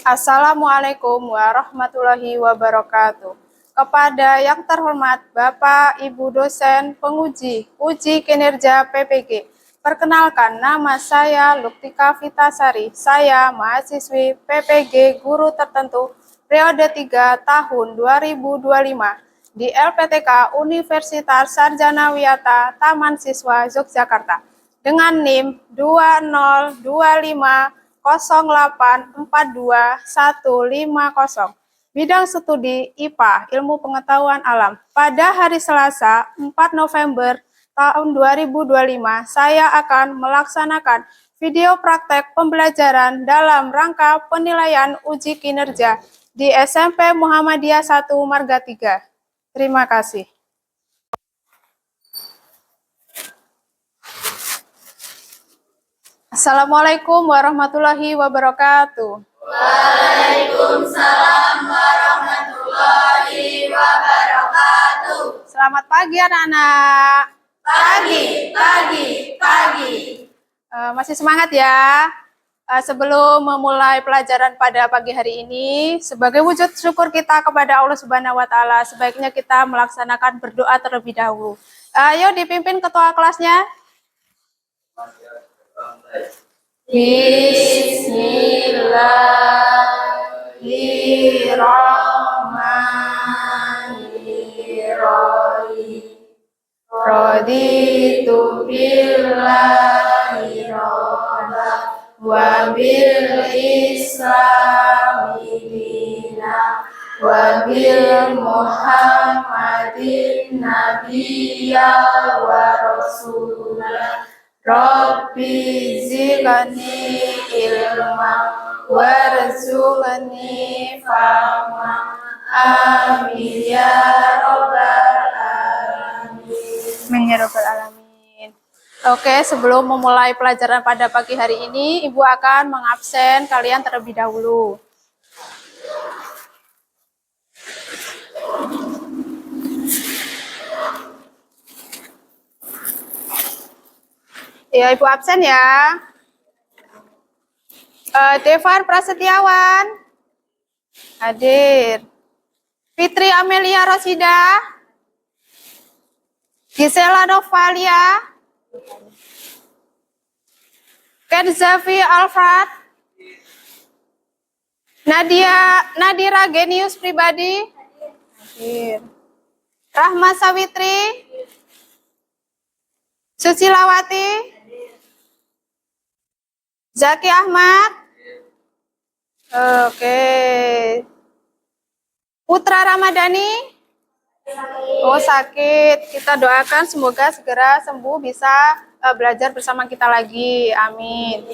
Assalamualaikum warahmatullahi wabarakatuh. Kepada yang terhormat Bapak, Ibu dosen penguji uji kinerja PPG. Perkenalkan, nama saya Luktika Vitasari. Saya mahasiswi PPG Guru Tertentu periode 3 tahun 2025 di LPTK Universitas Sarjana Wiyata Taman Siswa Yogyakarta dengan NIM 20250842150. Bidang studi IPA, Ilmu Pengetahuan Alam. Pada hari Selasa, 4 November tahun 2025, saya akan melaksanakan video praktek pembelajaran dalam rangka penilaian uji kinerja di SMP Muhammadiyah 1 Marga 3. Terima kasih. Assalamualaikum warahmatullahi wabarakatuh. Waalaikumsalam warahmatullahi wabarakatuh. Selamat pagi anak-anak. Pagi. Masih semangat ya? Sebelum memulai pelajaran pada pagi hari ini, sebagai wujud syukur kita kepada Allah Subhanahu wa Ta'ala, sebaiknya kita melaksanakan berdoa terlebih dahulu. Ayo dipimpin ketua kelasnya. Bismillahirrahmanirrahim. Raditu billahi robba wa bil islami dina wa bil muhammadin nabiyya wa rasulah. Rabbi zidni ilma warzuqni fahma. Amin ya rabbal alamin. Ya rabbal alamin. Oke, sebelum memulai pelajaran pada pagi hari ini, Ibu akan mengabsen kalian terlebih dahulu. Ya, Ibu absen ya. Devan Prasetyawan hadir. Fitri Amelia Rosida, Gisela Novalia, Kenzafi Alfred, Nadira Genius Pribadi hadir. Rahma Sawitri, Susilawati, Zaki Ahmad, oke. Putra Ramadhani, sakit. Kita doakan semoga segera sembuh, bisa belajar bersama kita lagi. Amin.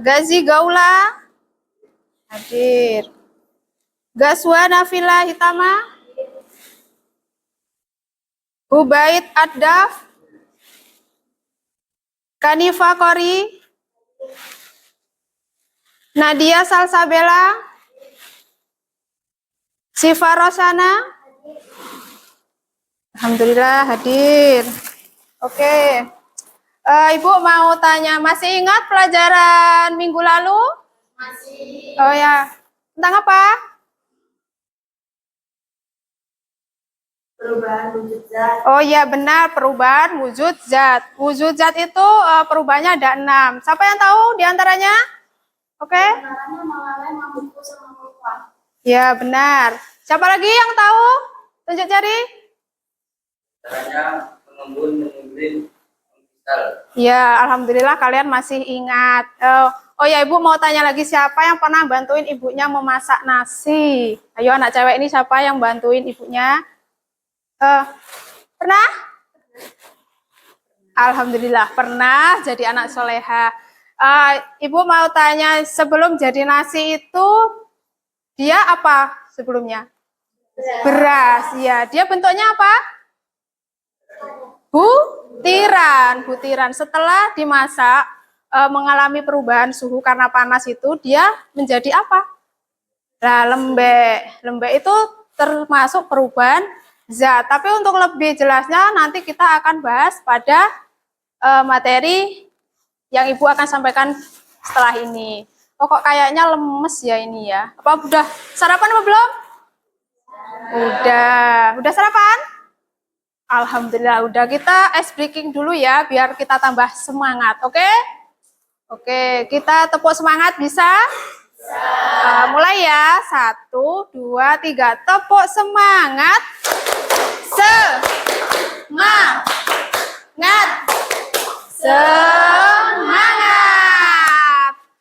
Gazi Gaula hadir. Gaswa Nafila Hitama, Ubaid Addaf, Kanifa Kori, Nadia Salsabella, Siva Rosana, alhamdulillah hadir. Oke. Ibu mau tanya, masih ingat pelajaran minggu lalu? Masih. Oh ya, tentang apa? Perubahan wujud zat. Oh iya benar, perubahan wujud zat. Wujud zat itu perubahannya ada 6. Siapa yang tahu diantaranya? Oke. Antaranya Malalai, Mamuku, sama Mulfa. Ya benar. Siapa lagi yang tahu? Tunjuk jari. Caranya mengembun, mengumpulin, mengkristal. Ya, alhamdulillah kalian masih ingat. Oh ya, Ibu mau tanya lagi, siapa yang pernah bantuin ibunya memasak nasi? Ayo anak cewek ini siapa yang bantuin ibunya? Pernah? Alhamdulillah pernah jadi anak soleha. Ibu mau tanya, sebelum jadi nasi itu dia apa sebelumnya? Beras. Ya, dia bentuknya apa? Butiran. Setelah dimasak, mengalami perubahan suhu karena panas itu, dia menjadi apa? Nah, lembek. Lembek itu termasuk perubahan zat. Tapi untuk lebih jelasnya nanti kita akan bahas pada materi yang Ibu akan sampaikan setelah ini. Kok kayaknya lemes ya ini ya. Apa udah sarapan apa belum? Udah sarapan? Alhamdulillah udah. Kita ice breaking dulu ya biar kita tambah semangat, oke? Oke, kita tepuk semangat bisa? Mulai ya. 1, 2, 3. Tepuk semangat. Semangat.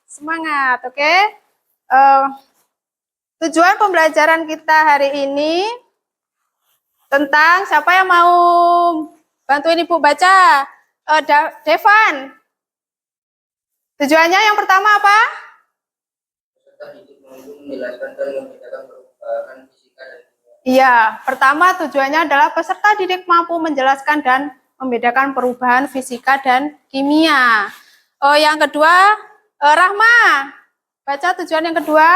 Semangat, oke? Tujuan pembelajaran kita hari ini tentang siapa yang mau bantuin Ibu baca? Devan. Tujuannya yang pertama apa? Peserta didik mampu menjelaskan dan membedakan perubahan fisika dan kimia. Iya, pertama tujuannya adalah peserta didik mampu menjelaskan dan membedakan perubahan fisika dan kimia. Yang kedua, Rahma, baca tujuan yang kedua.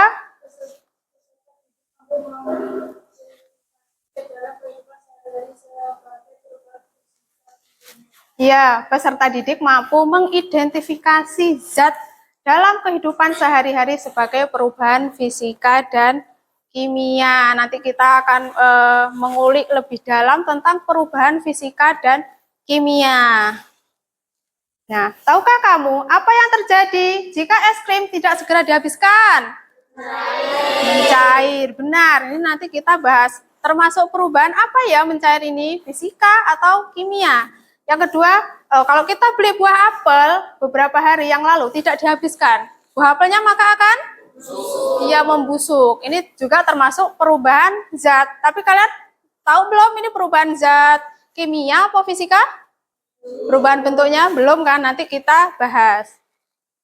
Ya, peserta didik mampu mengidentifikasi zat dalam kehidupan sehari-hari sebagai perubahan fisika dan kimia. Nanti kita akan mengulik lebih dalam tentang perubahan fisika dan kimia. Nah, tahukah kamu apa yang terjadi jika es krim tidak segera dihabiskan? Mencair, benar. Ini nanti kita bahas termasuk perubahan apa ya mencair ini, fisika atau kimia. Yang kedua, kalau kita beli buah apel beberapa hari yang lalu tidak dihabiskan, buah apelnya maka akan membusuk. Ini juga termasuk perubahan zat. Tapi kalian tahu belum ini perubahan zat kimia atau fisika? Perubahan bentuknya belum kan? Nanti kita bahas.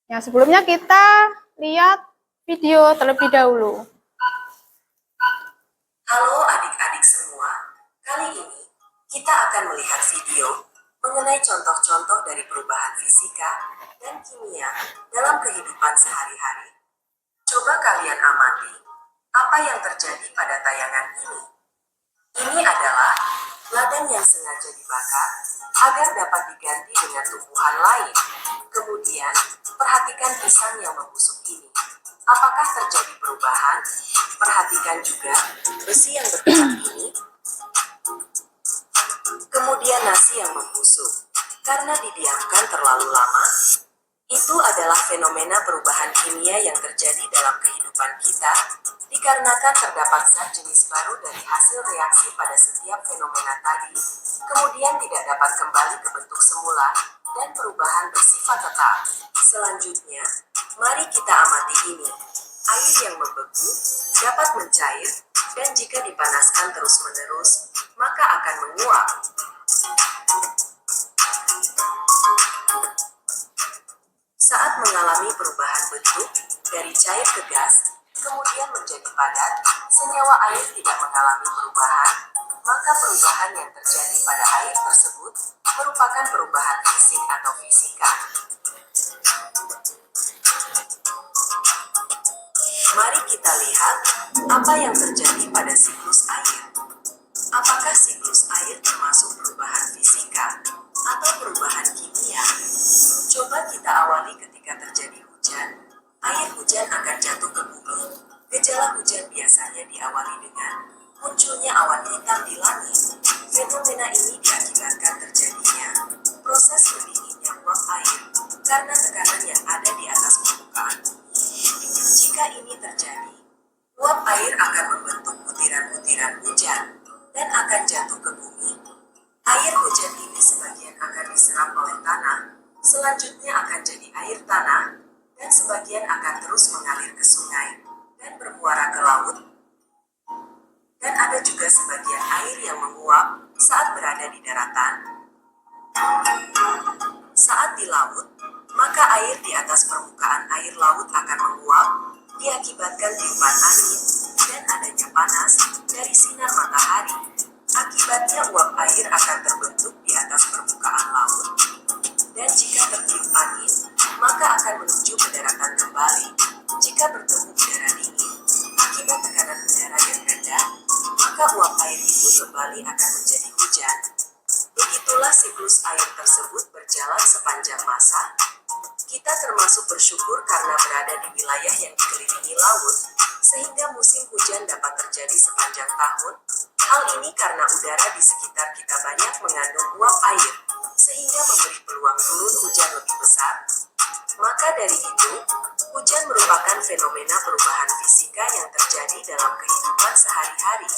Yang sebelumnya kita lihat video terlebih dahulu. Halo adik-adik semua, kali ini kita akan melihat video mengenai contoh-contoh dari perubahan fisika dan kimia dalam kehidupan sehari-hari. Coba kalian amati apa yang terjadi pada tayangan ini. Ini adalah ladang yang sengaja dibakar agar dapat diganti dengan tumbuhan lain. Kemudian, perhatikan pisang yang membusuk ini. Apakah terjadi perubahan? Perhatikan juga besi yang bergerak ini. Kemudian nasi yang membusuk. Karena didiamkan terlalu lama, itu adalah fenomena perubahan kimia yang terjadi dalam kehidupan kita, dikarenakan terdapat zat jenis baru dari hasil reaksi pada setiap fenomena tadi, kemudian tidak dapat kembali ke bentuk semula, dan perubahan bersifat tetap. Selanjutnya, mari kita amati ini. Air yang membeku dapat mencair, dan jika dipanaskan terus-menerus, maka akan menguap. Saat mengalami perubahan bentuk dari cair ke gas, kemudian menjadi padat, senyawa air tidak mengalami perubahan, maka perubahan yang terjadi pada air tersebut merupakan perubahan fisik atau fisika. Mari kita lihat apa yang terjadi pada siklus air. Apakah siklus air termasuk perubahan fisika atau perubahan kimia? Coba kita awali ketika terjadi hujan. Air hujan akan jatuh ke bumi. Gejala hujan biasanya diawali dengan munculnya awan hitam di langit. Fenomena ini diakibatkan terjadinya proses pendinginnya uap air karena tekanan yang ada di atas permukaan bumi. Jika ini terjadi, uap air akan membentuk butiran-butiran hujan dan akan jatuh ke bumi. Air hujan ini sebagian akan diserap oleh tanah, selanjutnya akan jadi air tanah, dan sebagian akan terus mengalir ke sungai dan bermuara ke laut. Dan ada juga sebagian air yang menguap saat berada di daratan. Saat di laut, maka air di atas permukaan air laut akan menguap diakibatkan tiupan angin dan adanya panas dari sinar matahari. Akibatnya uap air akan terbentuk di atas permukaan laut, dan jika tertiup angin, maka akan menuju ke daratan kembali. Jika bertemu udara dingin, akibat tekanan udara yang rendah, maka uap air itu kembali akan menjadi hujan. Begitulah siklus air tersebut berjalan sepanjang masa. Kita termasuk bersyukur karena berada di wilayah yang dikelilingi laut, sehingga musim hujan dapat terjadi sepanjang tahun. Hal ini karena udara di sekitar kita banyak mengandung uap air, sehingga memberi peluang turun hujan lebih besar. Maka dari itu, hujan merupakan fenomena perubahan fisika yang terjadi dalam kehidupan sehari-hari.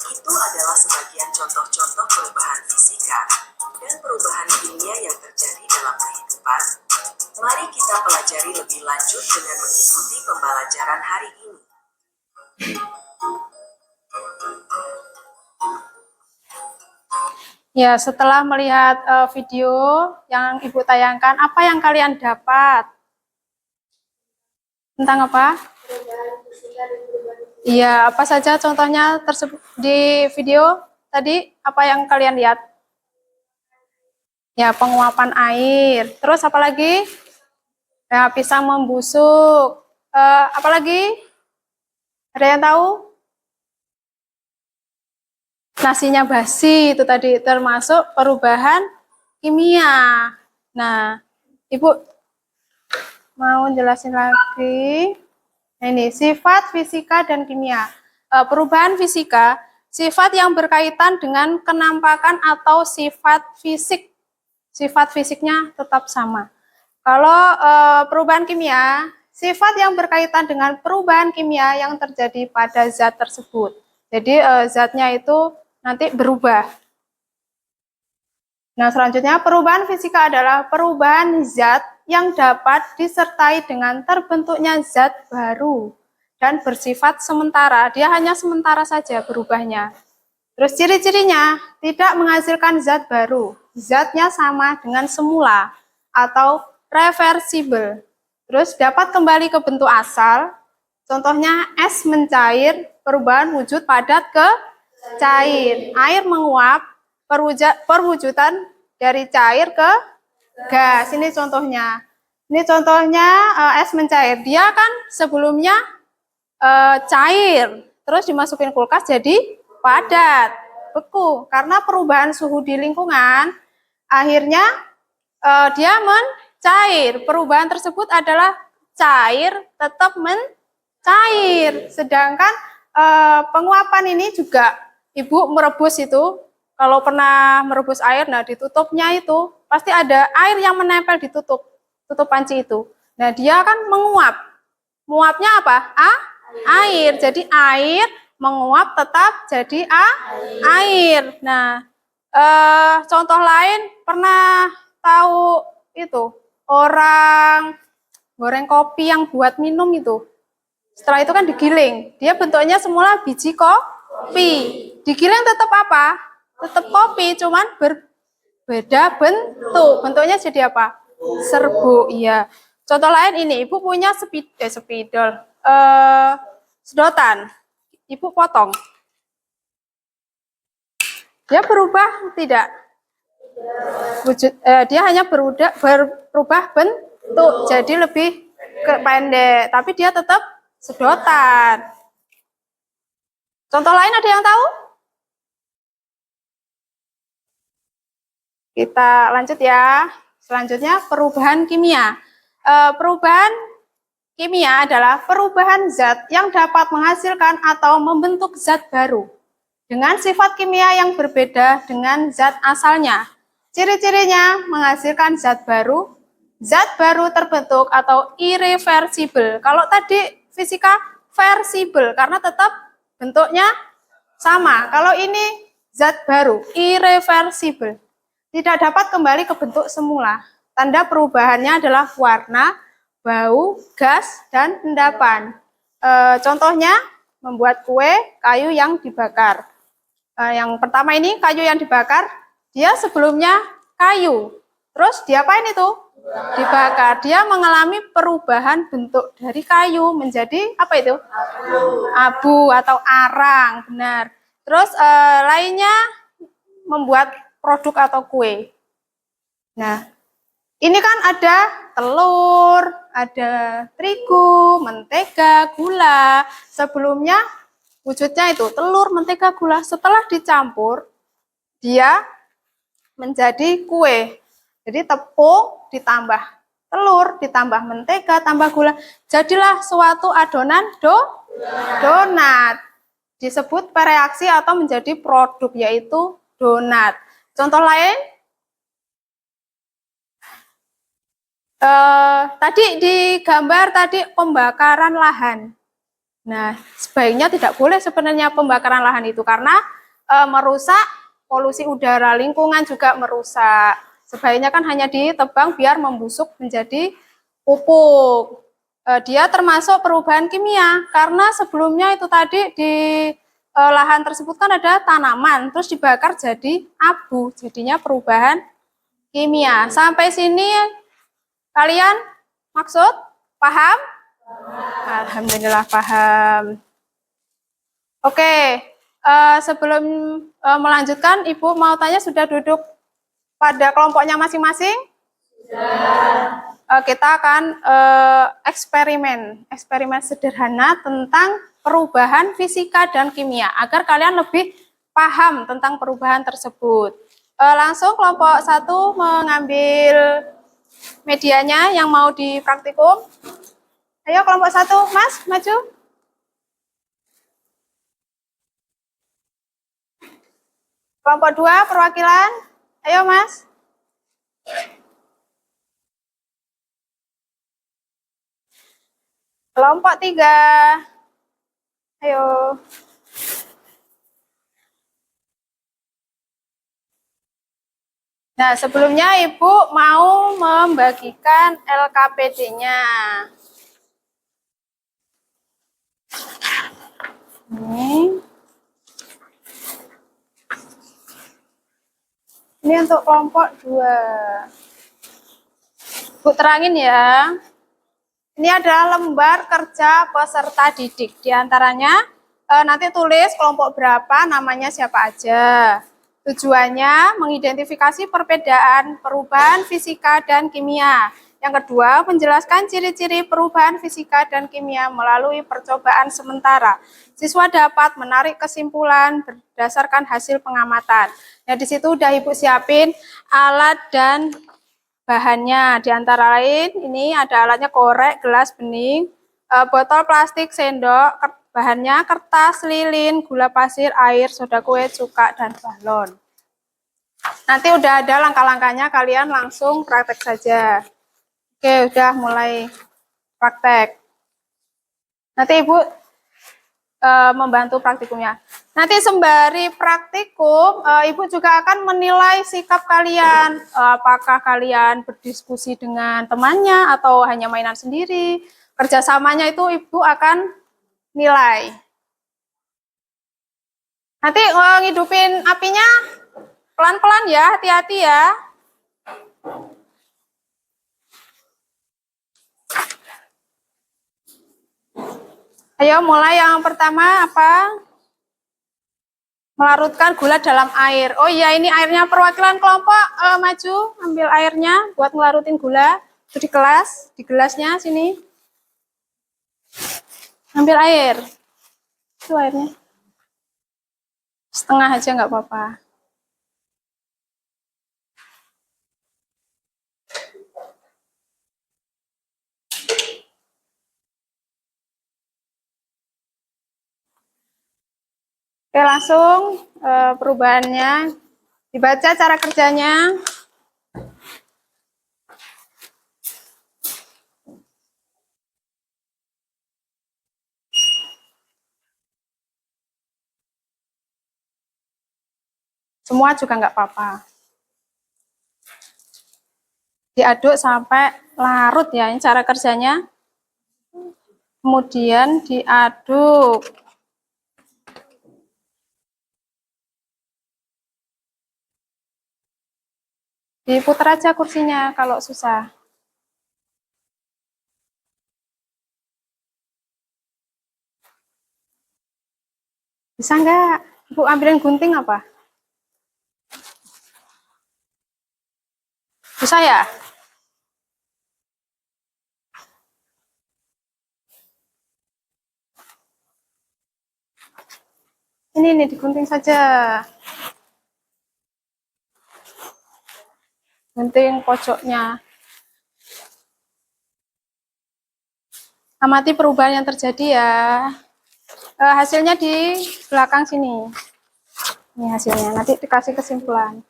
Itu adalah sebagian contoh-contoh perubahan fisika dan perubahan kimia yang terjadi dalam kehidupan. Mari kita pelajari lebih lanjut dengan mengikuti pembelajaran hari ini. Ya, setelah melihat video yang Ibu tayangkan, apa yang kalian dapat? Tentang apa? Iya, apa saja contohnya tersebut di video tadi? Apa yang kalian lihat? Ya, penguapan air. Terus apa lagi? Ya, pisang membusuk. Apa lagi? Ada yang tahu? Nasinya basi, itu tadi termasuk perubahan kimia. Nah, Ibu mau jelasin lagi. Nah, ini sifat fisika dan kimia. Perubahan fisika, sifat yang berkaitan dengan kenampakan atau sifat fisik. Sifat fisiknya tetap sama. Kalau perubahan kimia, sifat yang berkaitan dengan perubahan kimia yang terjadi pada zat tersebut. Jadi zatnya itu nanti berubah. Nah, selanjutnya perubahan fisika adalah perubahan zat yang dapat disertai dengan terbentuknya zat baru dan bersifat sementara. Dia hanya sementara saja berubahnya. Terus ciri-cirinya tidak menghasilkan zat baru. Zatnya sama dengan semula atau reversibel. Terus dapat kembali ke bentuk asal. Contohnya es mencair, perubahan wujud padat ke cair. Air menguap, perwujudan dari cair ke gas. Ini contohnya. Ini contohnya es mencair. Dia kan sebelumnya cair, terus dimasukin kulkas jadi padat, beku. Karena perubahan suhu di lingkungan, akhirnya dia mencair. Perubahan tersebut adalah cair tetap mencair. Sedangkan penguapan ini juga Ibu merebus itu, kalau pernah merebus air, nah ditutupnya itu pasti ada air yang menempel di tutup panci itu. Nah, dia kan menguap. Menguapnya apa? Air. Jadi air menguap tetap jadi air. Nah, contoh lain pernah tahu itu orang goreng kopi yang buat minum itu. Setelah itu kan digiling. Dia bentuknya semula biji kopi. Digiling tetap apa? Tetap kopi, cuman berbeda bentuk. Bentuknya jadi apa? Serbuk. Iya. Contoh lain ini, Ibu punya spidol, sedotan. Ibu potong. Dia berubah tidak? Dia hanya berubah bentuk, jadi lebih pendek, tapi dia tetap sedotan. Contoh lain ada yang tahu? Kita lanjut ya. Selanjutnya perubahan kimia. Perubahan kimia adalah perubahan zat yang dapat menghasilkan atau membentuk zat baru dengan sifat kimia yang berbeda dengan zat asalnya. Ciri-cirinya menghasilkan zat baru terbentuk atau irreversibel. Kalau tadi fisika versibel karena tetap bentuknya sama. Kalau ini zat baru, irreversibel. Tidak dapat kembali ke bentuk semula. Tanda perubahannya adalah warna, bau, gas, dan endapan. Contohnya membuat kue, kayu yang dibakar. Yang pertama ini kayu yang dibakar, dia sebelumnya kayu. Terus diapain itu? Dibakar. Dia mengalami perubahan bentuk dari kayu menjadi apa itu? Abu atau arang, benar. Terus lainnya membuat produk atau kue. Nah, ini kan ada telur, ada terigu, mentega, gula. Sebelumnya wujudnya itu telur, mentega, gula. Setelah dicampur, dia menjadi kue. Jadi tepung ditambah telur, ditambah mentega, tambah gula. Jadilah suatu adonan donat. Disebut pereaksi atau menjadi produk, yaitu donat. Contoh lain, tadi di gambar tadi pembakaran lahan. Nah, sebaiknya tidak boleh sebenarnya pembakaran lahan itu karena merusak polusi udara, lingkungan juga merusak. Sebaiknya kan hanya ditebang biar membusuk menjadi pupuk. Dia termasuk perubahan kimia karena sebelumnya itu tadi di lahan tersebut kan ada tanaman, terus dibakar jadi abu, jadinya perubahan kimia. Sampai sini kalian maksud? Paham? Alhamdulillah paham. Oke, sebelum melanjutkan, Ibu mau tanya sudah duduk pada kelompoknya masing-masing? Kita akan eksperimen sederhana tentang perubahan fisika dan kimia, agar kalian lebih paham tentang perubahan tersebut. Langsung kelompok 1 mengambil medianya yang mau dipraktikum. Ayo kelompok 1, Mas, maju. Kelompok 2, perwakilan. Ayo, Mas. Kelompok 3. Ayo. Nah, sebelumnya Ibu mau membagikan LKPD-nya. Ini untuk kelompok 2. Bu terangin ya. Ini adalah lembar kerja peserta didik. Di antaranya nanti tulis kelompok berapa, namanya siapa aja. Tujuannya mengidentifikasi perbedaan perubahan fisika dan kimia. Yang kedua, menjelaskan ciri-ciri perubahan fisika dan kimia melalui percobaan sementara. Siswa dapat menarik kesimpulan berdasarkan hasil pengamatan. Nah, di situ udah Ibu siapin alat dan bahannya. Di antara lain, ini ada alatnya korek, gelas, bening, botol plastik, sendok, bahannya kertas, lilin, gula pasir, air, soda kue, cuka, dan balon. Nanti udah ada langkah-langkahnya, kalian langsung praktek saja. Oke, udah mulai praktek. Nanti Ibu membantu praktikumnya. Nanti sembari praktikum, Ibu juga akan menilai sikap kalian. Apakah kalian berdiskusi dengan temannya atau hanya mainan sendiri. Kerjasamanya itu Ibu akan nilai. Nanti ngidupin apinya pelan-pelan ya, hati-hati ya. Ayo mulai, yang pertama apa? Melarutkan gula dalam air. Oh iya, ini airnya perwakilan kelompok, maju ambil airnya buat ngelarutin gula. Itu di kelas, di gelasnya sini. Ambil air. Itu airnya. Setengah aja nggak apa-apa. Oke, langsung perubahannya dibaca cara kerjanya. Semua juga nggak apa-apa. Diaduk sampai larut ya, ini cara kerjanya. Kemudian diaduk. Diputar aja kursinya kalau susah. Bisa nggak? Ibu ambilin gunting apa? Bisa ya? Ini digunting saja. Gunting pojoknya. Amati perubahan yang terjadi ya. Hasilnya di belakang sini. Ini hasilnya. Nanti dikasih kesimpulan.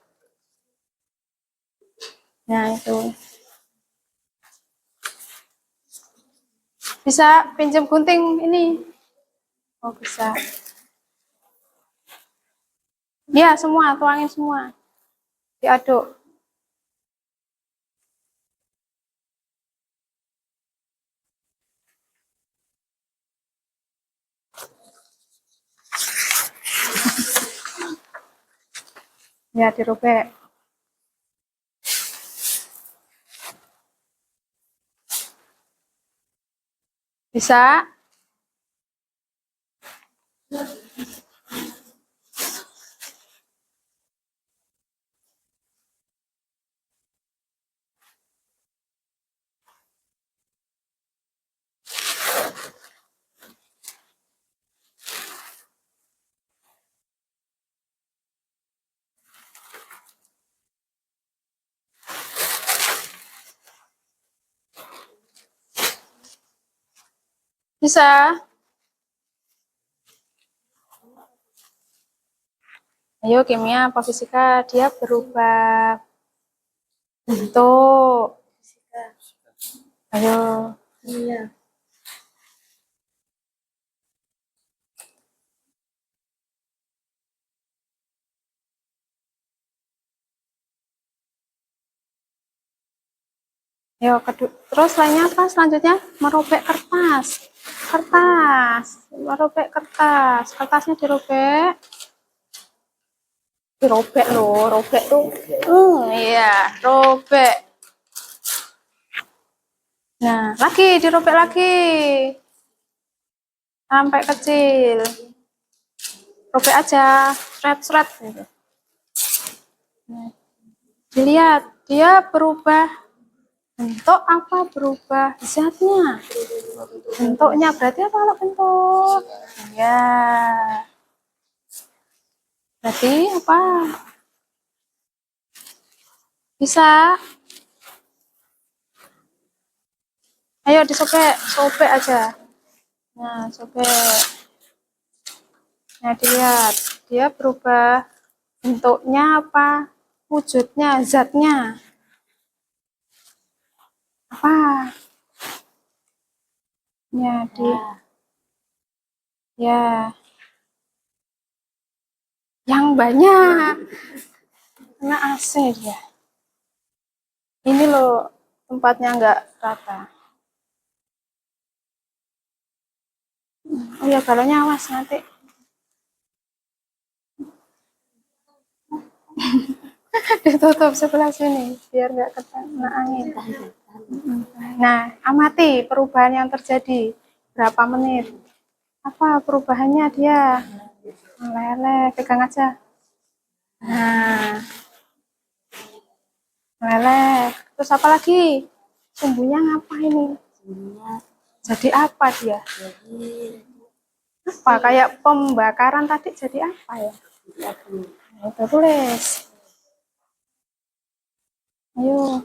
Nah, itu. Bisa pinjam gunting ini. Oh, bisa. Ya, semua. Tuangin semua. Diaduk. Ya, dirobek. Bisa. Bisa. Ayo, kimia apa fisika? Dia berubah bentuk. Ayo. Iya. Ayo, terus lainnya apa? Selanjutnya merobek kertas. Merobek kertas. Kertasnya dirobek. Dirobek loh, robek tuh. Iya, robek. Nah, lagi dirobek lagi. Sampai kecil. Robek aja, seret-seret gitu. Nah, dilihat, dia berubah bentuk apa berubah zatnya? Bentuknya berarti apa kalau bentuk? Ya. Berarti apa? Bisa. Ayo disobek, sobek aja. Nah, sobek. Nah, dilihat. Dia berubah bentuknya apa? Wujudnya, zatnya. Apa? Ya, ya. Yang banyak. Kena AC dia. Ini loh, tempatnya nggak rata. Oh ya, balonnya awas nanti. Ditutup sebelah sini, biar nggak kena angin. Nah, amati perubahan yang terjadi. Berapa menit? Apa perubahannya dia? Meleleh, pegang aja. Nah, meleleh. Terus apa lagi? Sumbunya ngapa ini? Jadi apa dia? Apa? Kayak pembakaran tadi jadi apa ya? Nah, itu tulis. Ayo.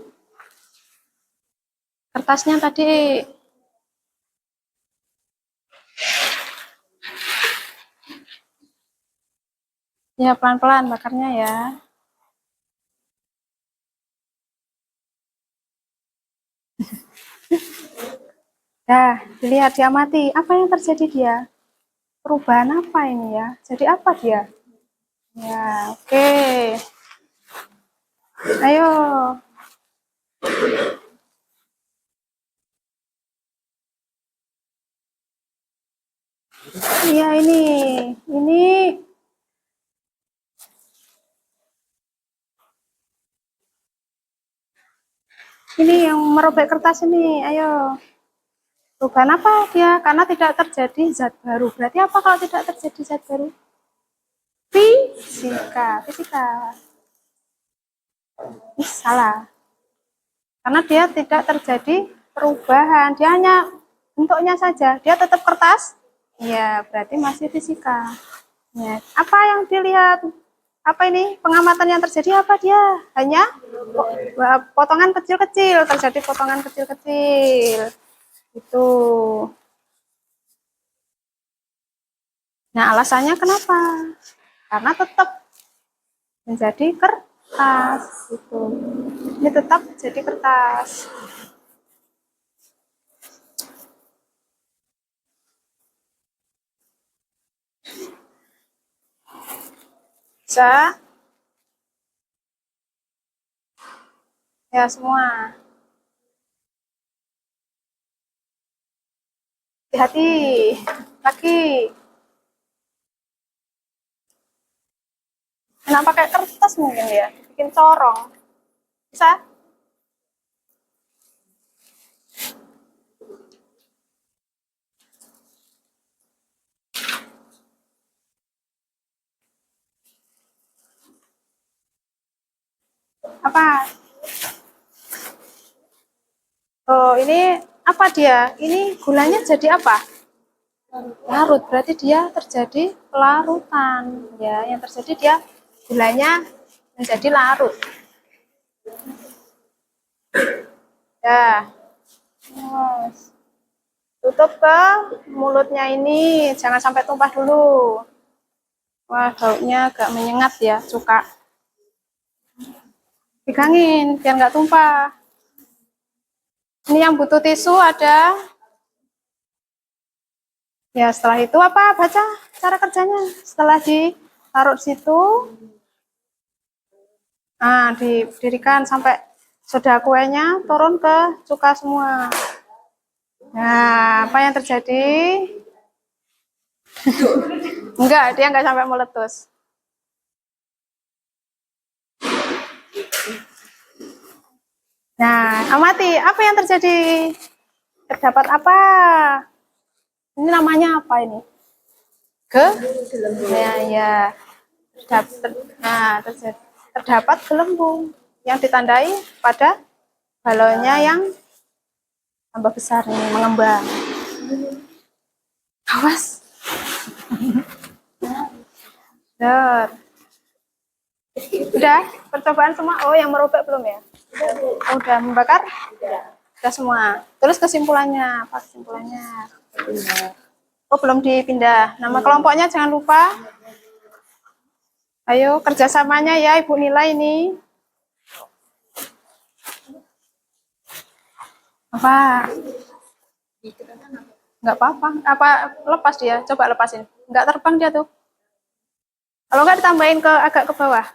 Kertasnya tadi. Ya, pelan-pelan bakarnya ya. Nah, dilihat, diamati. Apa yang terjadi dia? Perubahan apa ini ya? Jadi apa dia? Ya, oke. Ayo. Iya, ini. Ini yang merobek kertas ini. Ayo. Perubahan apa dia? Karena tidak terjadi zat baru. Berarti apa kalau tidak terjadi zat baru? Fisika. Salah. Karena dia tidak terjadi perubahan. Dia hanya bentuknya saja. Dia tetap kertas. Ya, berarti masih fisika. Ya. Apa yang dilihat? Apa ini? Pengamatan yang terjadi apa dia? Hanya potongan kecil-kecil. Terjadi potongan kecil-kecil. Itu. Nah, alasannya kenapa? Karena tetap menjadi kertas gitu. Ini tetap jadi kertas. Bisa? Ya, semua. Hati-hati. Lagi. Kenapa pakai kertas mungkin ya? Bikin corong. Bisa? Apa? Oh, ini apa dia? Ini gulanya jadi apa? Larut. Berarti dia terjadi pelarutan. Ya, yang terjadi dia gulanya menjadi larut. Ya. Yes. Tutup ke mulutnya ini, jangan sampai tumpah dulu. Wah, baunya agak menyengat ya, cuka. Pegangin, biar nggak tumpah. Ini yang butuh tisu ada. Ya, setelah itu apa? Baca cara kerjanya. Setelah ditaruh situ, nah, didirikan sampai soda kuenya turun ke cuka semua. Nah, apa yang terjadi? Enggak, dia enggak sampai meletus. Nah, amati, apa yang terjadi? Terdapat apa? Ini namanya apa ini? Ya. Terdapat gelembung yang ditandai pada balonnya yang tambah besar nih, mengembang. Awas. Udah, percobaan semua. Oh, yang merobek belum ya? Oh, udah membakar? Udah semua. Terus kesimpulannya, apa kesimpulannya? Oh, belum dipindah. Nama kelompoknya jangan lupa. Ayo, kerjasamanya ya, Ibu nilai ini. Apa? Nggak apa-apa. Apa lepas dia? Coba lepasin. Nggak terbang dia tuh. Kalau nggak ditambahin agak ke bawah.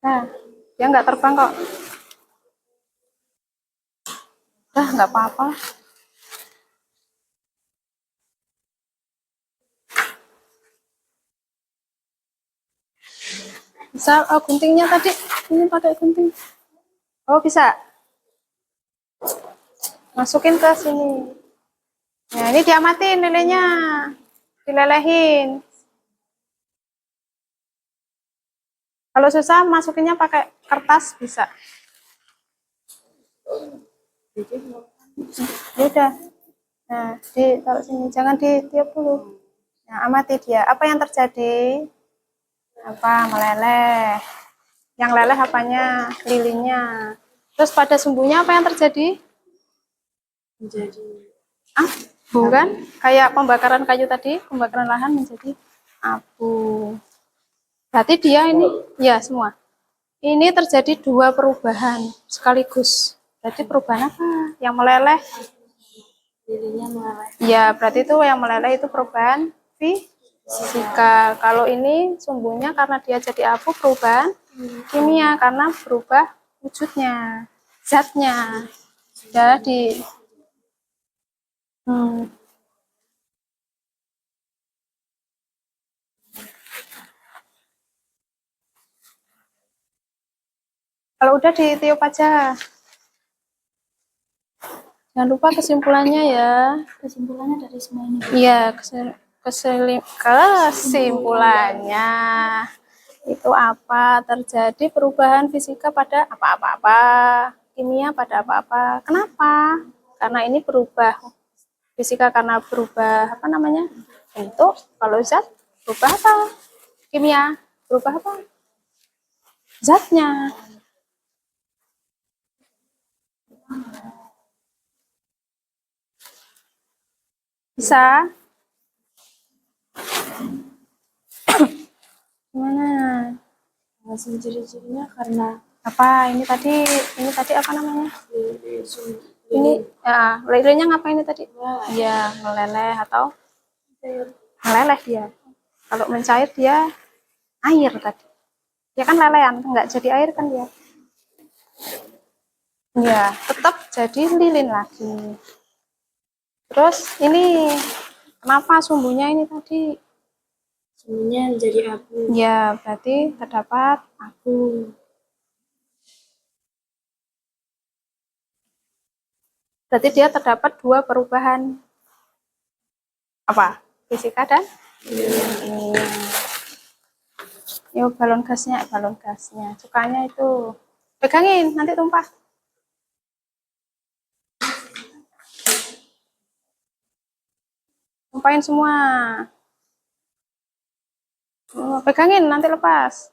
Nah, dia nggak terbang kok. Nggak apa-apa. Bisa, oh, guntingnya tadi. Ini pakai gunting. Oh, bisa. Masukin ke sini. Nah, ini diamatin lilenya. Dilelehin. Kalau susah, masukinnya pakai kertas bisa. Ya udah. Nah, ditaruh sini. Jangan ditiup dulu. Nah, amati dia. Apa yang terjadi? Apa? Meleleh. Yang leleh apanya? Lilinnya. Terus pada sumbunya apa yang terjadi? Menjadi abu kan? Kayak pembakaran kayu tadi, pembakaran lahan menjadi abu. Berarti dia ini, ya semua. Ini terjadi dua perubahan sekaligus. Berarti perubahan apa? Yang meleleh? Lilinya meleleh. Ya, berarti itu yang meleleh itu perubahan fisika. Kalau ini sumbunya karena dia jadi abu, perubahan kimia karena berubah wujudnya, zatnya. Jadi kalau udah ditiup aja. Jangan lupa kesimpulannya ya. Kesimpulannya dari semua ini. Iya, kesimpulannya itu apa? Terjadi perubahan fisika pada apa-apa-apa, kimia pada apa-apa. Kenapa? Karena ini berubah fisika karena berubah apa namanya? Bentuk. Kalau zat berubah apa? Kimia berubah apa? Zatnya. Bisa? Gimana? Langsung ciri-cirinya karena Apa ini tadi apa namanya? Ini ya, lilinnya ngapain ini tadi? Ya, meleleh atau meleleh dia. Kalau mencair dia air tadi. Dia kan lelehan, nggak jadi air kan dia. Ya, tetap jadi lilin lagi. Terus ini kenapa sumbunya ini tadi? semuanya menjadi abu. Ya, berarti terdapat abu. Berarti dia terdapat dua perubahan. Apa? Fisika dan kimia. Yuk, balon gasnya. Sukanya itu. Pegangin, nanti tumpah. Tumpahin semua. Oh, pegangin, nanti lepas.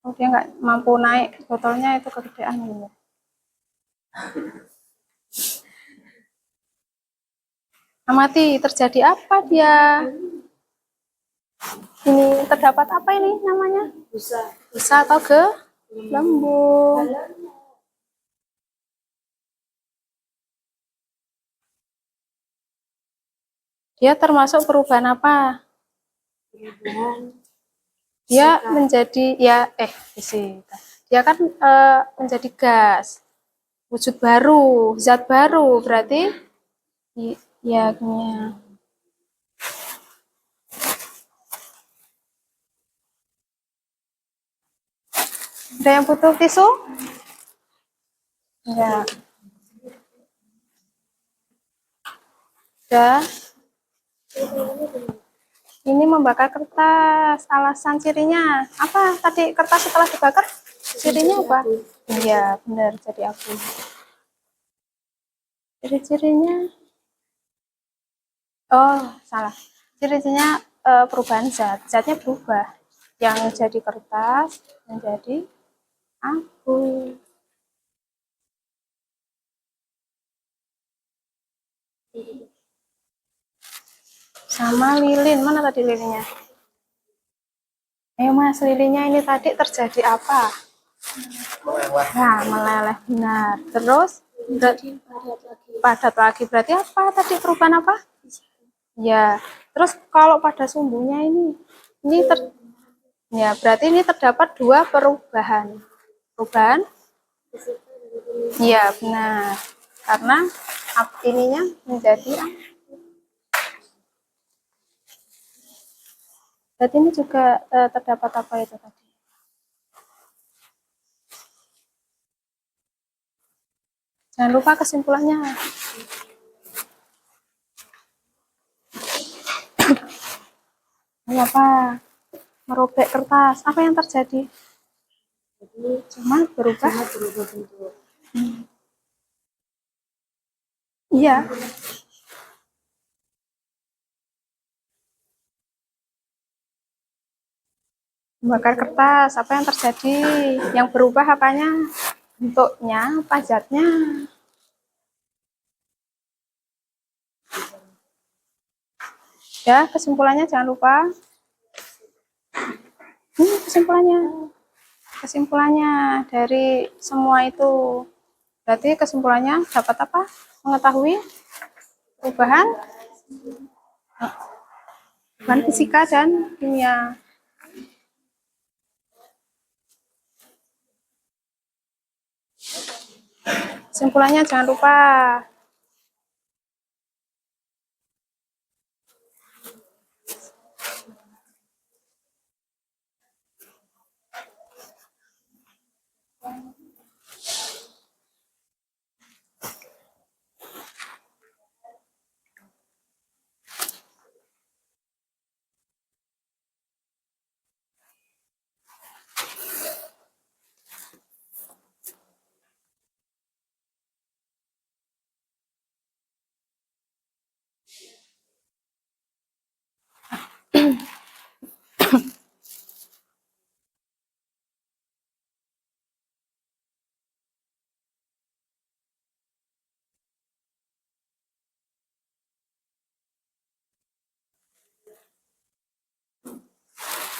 Oh, dia nggak mampu naik. Botolnya itu kegedean gitu. Amati, terjadi apa dia? Ini terdapat apa ini namanya? Busa atau gelembung. Dia termasuk perubahan apa? Dia menjadi fisika. Dia kan menjadi gas, wujud baru, zat baru, berarti ya kimia. Ada yang butuh tisu? Ya. Udah. Ini membakar kertas. Alasan cirinya apa? Tadi kertas setelah dibakar cirinya apa? Iya, benar, jadi abu. Ciri-cirinya salah. Ciri-cirinya perubahan zat. Zatnya berubah. Yang jadi kertas menjadi abu. Sama lilin. Mana tadi lilinnya? Ayo mas, lilinnya ini tadi terjadi apa? Nah, meleleh benar. Terus padat lagi. Berarti apa tadi perubahan apa? Ya. Terus kalau pada sumbunya ini ya berarti ini terdapat dua perubahan. Perubahan? Ya benar. Karena ininya menjadi berarti ini juga terdapat apa itu tadi? Jangan lupa kesimpulannya. Apa? Merobek kertas. Apa yang terjadi? Cuma berubah bentuk. Iya. Membakar kertas. Apa yang terjadi? Yang berubah apanya? Bentuknya, apa zatnya? Ya, kesimpulannya jangan lupa. Kesimpulannya. Kesimpulannya dari semua itu. Berarti kesimpulannya dapat apa? Mengetahui perubahan fisika dan kimia. Kesimpulannya jangan lupa.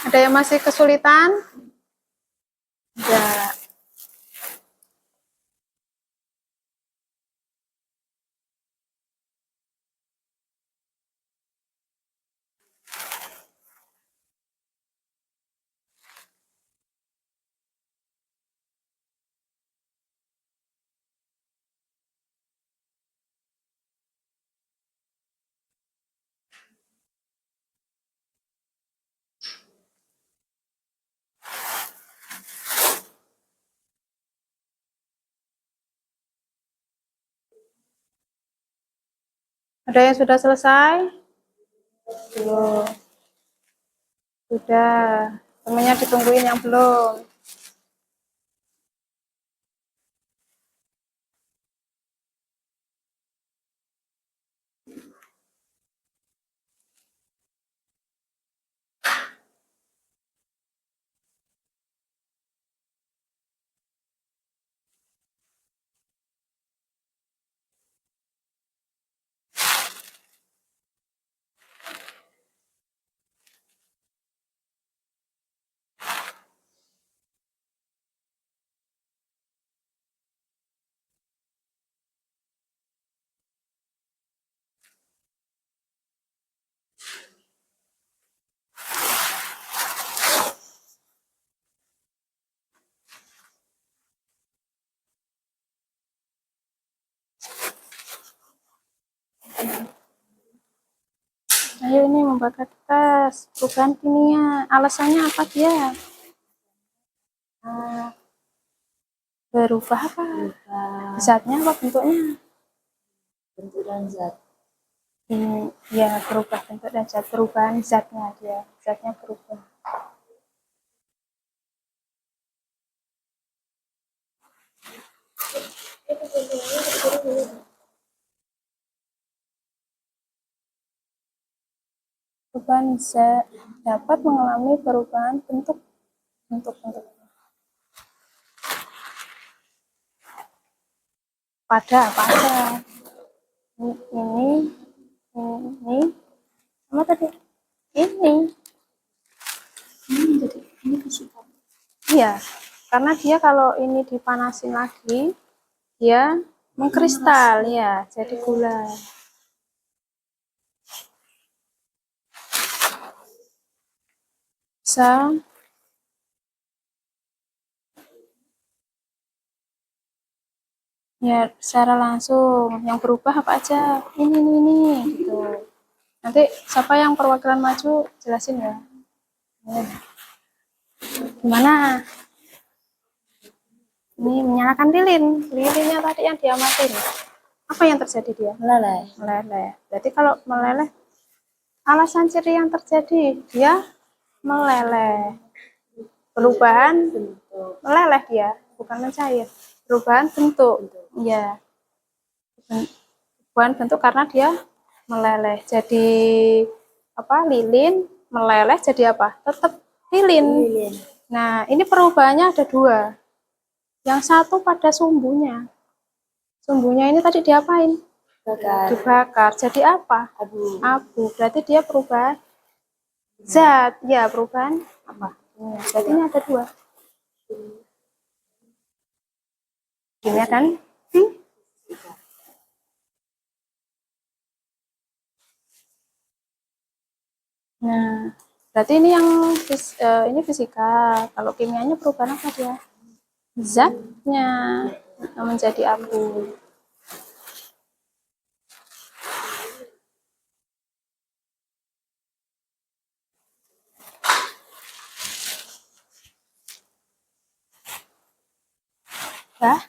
Ada yang masih kesulitan? Enggak. Ada yang sudah selesai? Belum. Sudah. Temennya ditungguin yang belum. Ayo ini membuat kertas. Perubahan kimia. Alasannya apa dia? Berubah apa? Zatnya apa bentuknya? Bentuk dan zat. Ini ya berubah bentuk dan zat. Perubahan zatnya dia. Zatnya berubah. Perubahan zat dapat mengalami perubahan bentuk. Pada ini sama tadi ini. Jadi ini fisika. Iya, karena dia kalau ini dipanasin lagi, dia mengkristal ya, jadi gula. Bisa ya secara langsung. Yang berubah apa aja? Ini gitu. Nanti siapa yang perwakilan maju jelasin ya. Gimana? Ini menyalakan lilinnya tadi yang diamatin. Apa yang terjadi dia? Meleleh. Berarti kalau meleleh, alasan ciri yang terjadi dia meleleh. Perubahan meleleh dia, bukan mencair. Perubahan bentuk. Iya. Perubahan bentuk karena dia meleleh. Jadi apa? Lilin meleleh jadi apa? Tetap lilin. Nah, ini perubahannya ada dua. Yang satu pada sumbunya. Sumbunya ini tadi diapain? Dibakar. Jadi apa? Abu. Berarti dia perubahan zat. Ya, perubahan apa? Berarti ini ada dua. Kimia dan fisika. Nah, berarti ini yang ini fisika. Kalau kimianya perubahan apa dia? Zatnya menjadi abu. Ya.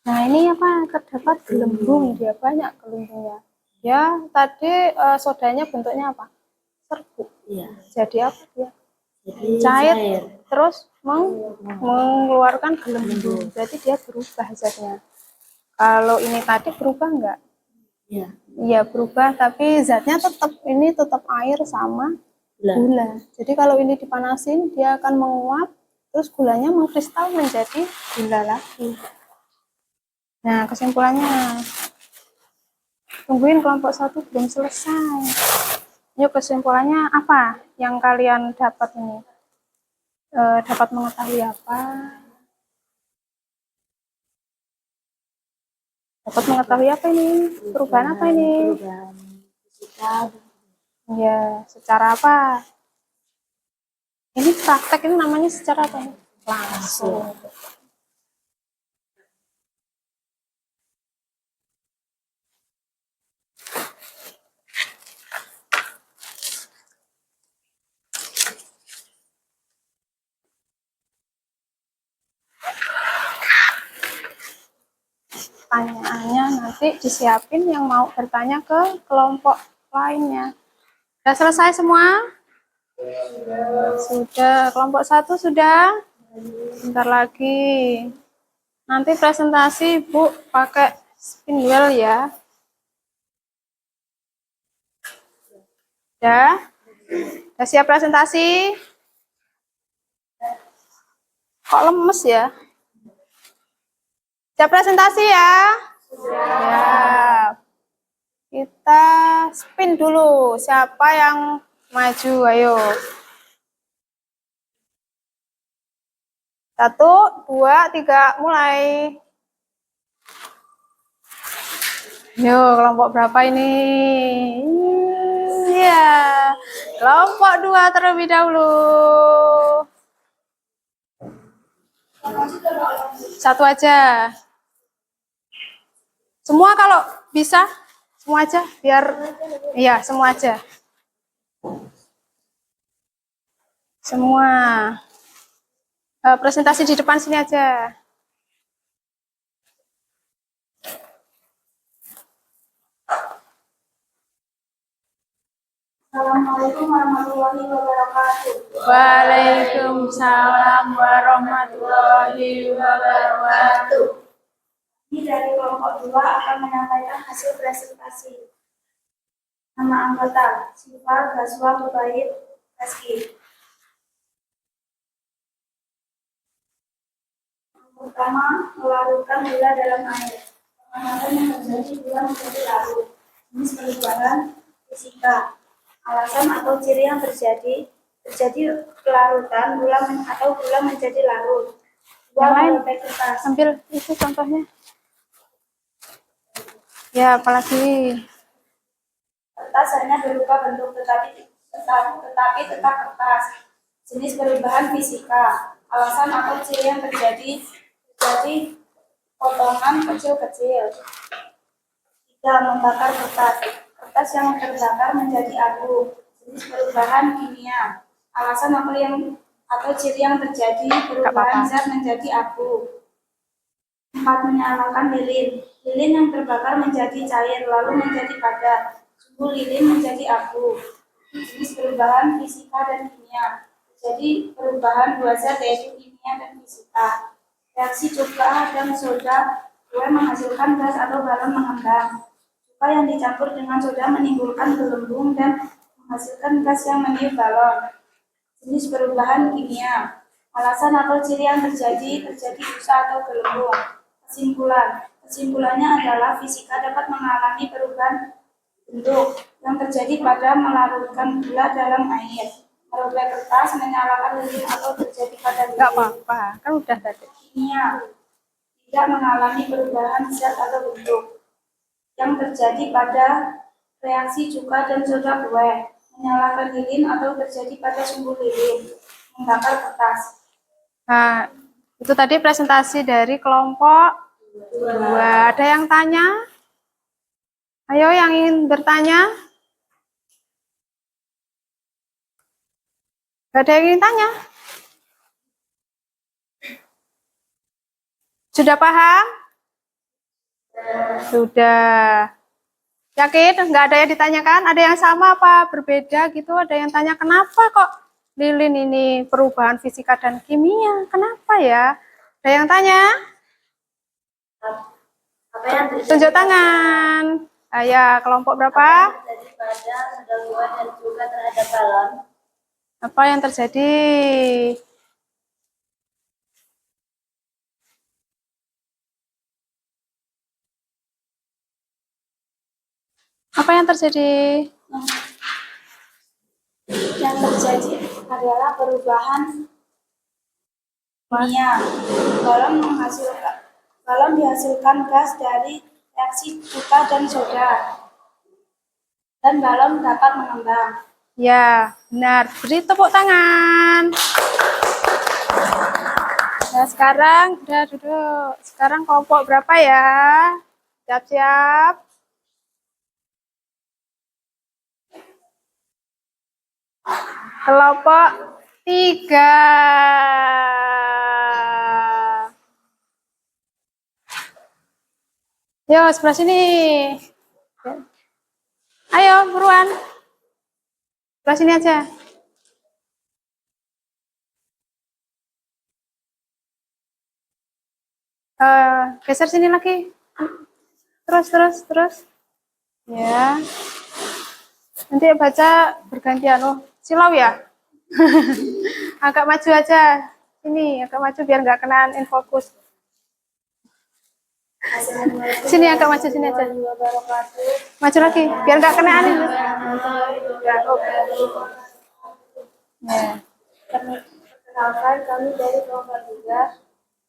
Nah, ini apa? Terdapat gelembung, dia banyak gelembungnya. Ya, tadi sodanya bentuknya apa? Serbuk. Iya. Jadi apa dia? Jadi Cair. Terus mengeluarkan gelembung. Berarti dia berubah zatnya. Kalau ini tadi berubah enggak? Iya. Iya, berubah, tapi zatnya tetap air sama gula. Jadi kalau ini dipanasin, dia akan menguap, terus gulanya mengkristal menjadi gula lagi. Nah, kesimpulannya, tungguin kelompok 1 belum selesai. Yuk kesimpulannya apa yang kalian dapat ini? Dapat mengetahui apa? Dapat mengetahui apa ini? Perubahan apa ini? Perubahan fisika. Ya, secara apa? Ini praktek ini namanya secara apa? Langsung. Pertanyaannya nanti disiapin yang mau bertanya ke kelompok lainnya. Sudah selesai semua? Sudah. Kelompok 1 sudah? Bentar lagi. Nanti presentasi Bu pakai spinwheel ya. Sudah? Sudah siap presentasi? Kok lemes ya? Siap presentasi ya? Siap. Kita spin dulu. Siapa yang maju? Ayo. 1, 2, 3, mulai. Yuk, kelompok berapa ini? Iya. Kelompok 2 terlebih dahulu. 1 aja. Semua kalau bisa, semua aja biar iya, semua aja. Semua. Presentasi di depan sini aja. Assalamualaikum warahmatullahi wabarakatuh. Waalaikumsalam warahmatullahi wabarakatuh. Ini dari kelompok 2 akan menyampaikan hasil presentasi. Nama anggota, Siva Gaswa Mubaid Rizky. Yang pertama, melarutkan gula dalam air. Pemanasan yang terjadi gula menjadi larut. Jenis perubahan fisika. Alasan atau ciri yang terjadi kelarutan gula atau gula menjadi larut. Yang lain, kertas. ambil itu contohnya. Ya, apalagi. Kertas hanya berupa bentuk tetapi tetap kertas. Jenis perubahan fisika. Alasan atau ciri yang terjadi potongan kecil-kecil. 3. Membakar kertas. Kertas yang terbakar menjadi abu. Jenis perubahan kimia. Alasan atau ciri yang terjadi perubahan zat menjadi abu. 4. Menyalakan lilin. Lilin yang terbakar menjadi cair lalu menjadi padat. Sumbu lilin menjadi abu. Jenis perubahan fisika dan kimia. Jadi perubahan dua zat yaitu kimia dan fisika. Reaksi cuka dan soda kue menghasilkan gas atau balon mengembang. Cuka yang dicampur dengan soda menimbulkan gelembung dan menghasilkan gas yang meniup balon. Jenis perubahan kimia. Alasan atau ciri yang terjadi busa atau gelembung. Kesimpulannya adalah fisika dapat mengalami perubahan bentuk yang terjadi pada melarutkan gula dalam air, merobek kertas, menyalakan lilin atau terjadi pada lilin. Enggak apa-apa, kan udah tadi. Kimia tidak mengalami perubahan zat atau bentuk yang terjadi pada reaksi cuka dan soda kue, menyalakan lilin atau terjadi pada sumbu lilin, membakar kertas. Nah, itu tadi presentasi dari kelompok 2. Ada yang tanya? Ayo yang ingin bertanya. Gak ada yang ingin tanya? Sudah paham? Sudah. Yakin? Nggak ada yang ditanyakan? Ada yang sama apa berbeda gitu? Ada yang tanya kenapa kok lilin ini perubahan fisika dan kimia? Kenapa ya? Ada yang tanya? Apa yang Tunjuk tangan. Ya, kelompok berapa? daripada gangguan dan juga terhadap balon? Apa yang terjadi? Apa yang terjadi? terjadi adalah perubahan kimia. Balon dihasilkan gas dari reaksi cuka dan soda, dan balon dapat mengembang. Ya, benar. Beri tepuk tangan. Nah, sekarang udah duduk. Sekarang kelompok berapa ya? Siap-siap. Kelompok 3. Yo, sebelah sini. Ayo, buruan. Sebelah sini aja. Geser sini lagi. Terus. Ya. Nanti baca bergantian. Oh, silau ya? Agak maju aja. Sini, agak maju biar nggak kenaan infokus. Sini agak maju sini aja. Maju lagi, biar nggak kenaan ini. Ya, oke. Ya. Perkenalkan, kami dari kelompok 3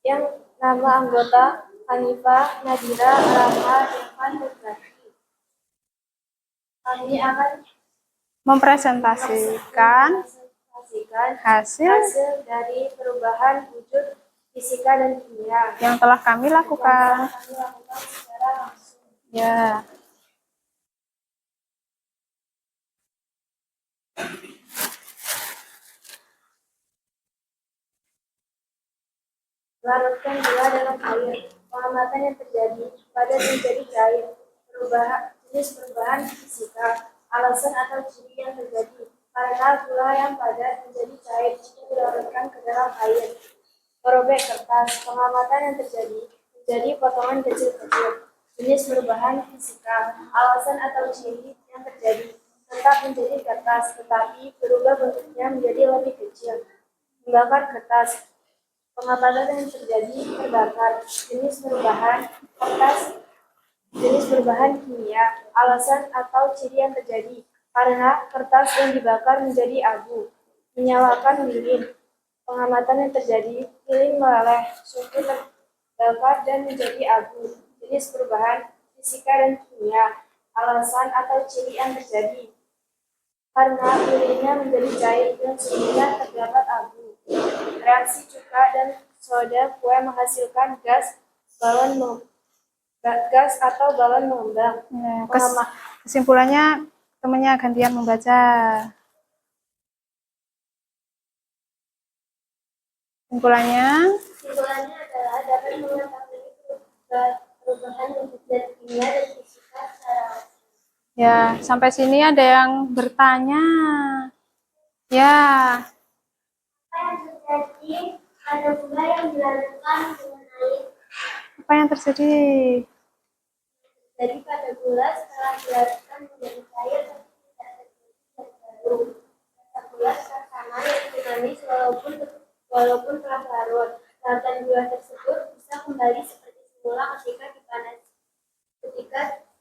yang nama anggota Hanifah, Nadira, Rahma, Irfan, dan Zaki. Kami akan Mempresentasikan hasil dari perubahan wujud fisika dan kimia yang telah kami lakukan. kami lakukan secara langsung. Ya. Larutkan gula dalam air. Pengamatan yang terjadi pada menjadi cair. Jenis perubahan fisika. Alasan atau ciri yang terjadi karena gula yang padat menjadi cair jika dilarutkan ke dalam air. Merobek kertas. Pengamatan yang terjadi menjadi potongan kecil-kecil. Jenis perubahan fisika. Alasan atau ciri yang terjadi tetap menjadi kertas, tetapi berubah bentuknya menjadi lebih kecil. Membakar kertas. Pengamatan yang terjadi terbakar. Jenis perubahan kertas. Jenis perubahan kimia. Alasan atau ciri yang terjadi karena kertas yang dibakar menjadi abu. Menyalakan lilin. Pengamatan yang terjadi lilin meleleh, sumbu terbakar dan menjadi abu. Jenis perubahan fisika dan kimia. Alasan atau ciri yang terjadi karena lilinnya menjadi cair dan sumbunya terdapat abu. Reaksi cuka dan soda kue menghasilkan gas atau balon mengembang. Ya, kesimpulannya temannya gantian membaca. Kesimpulannya Adalah dapat mengetahui perubahan wujud kimia dan fisika secara ya, sampai sini ada yang bertanya. Ya, terjadi pada gula yang dilarutkan dengan air. apa yang terjadi? Jadi pada gula setelah dilarutkan menjadi cair tapi tidak terjadi zat baru. Rasa gula tetap sama yaitu manis walaupun telah larut. Larutan gula tersebut bisa kembali seperti semula ketika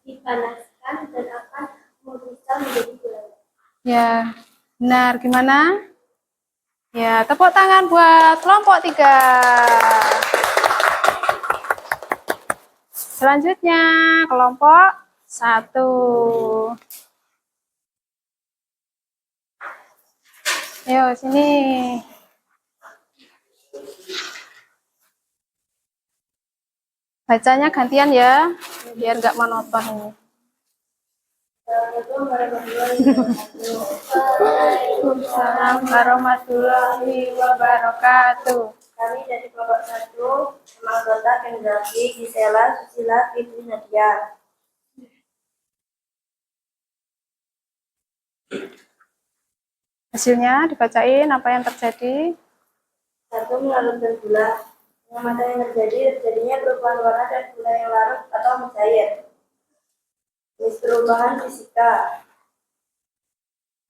dipanaskan dan akan mengkristal menjadi gula. Ya, benar. Gimana? Ya, tepuk tangan buat kelompok 3. Selanjutnya, kelompok 1. Ayo, sini. Bacanya gantian ya, biar nggak monoton ini. Waalaikumsalam warahmatullahi wabarakatuh. Kami dari kelompok 1, anggota Kendaki, Gisela, Susila, Fitri, Nadia. Hasilnya dibacain apa yang terjadi. 1. Melarutkan gula. Pengamatan yang terjadinya perubahan warna dan gula yang larut atau mencair. Jenis perubahan fisika.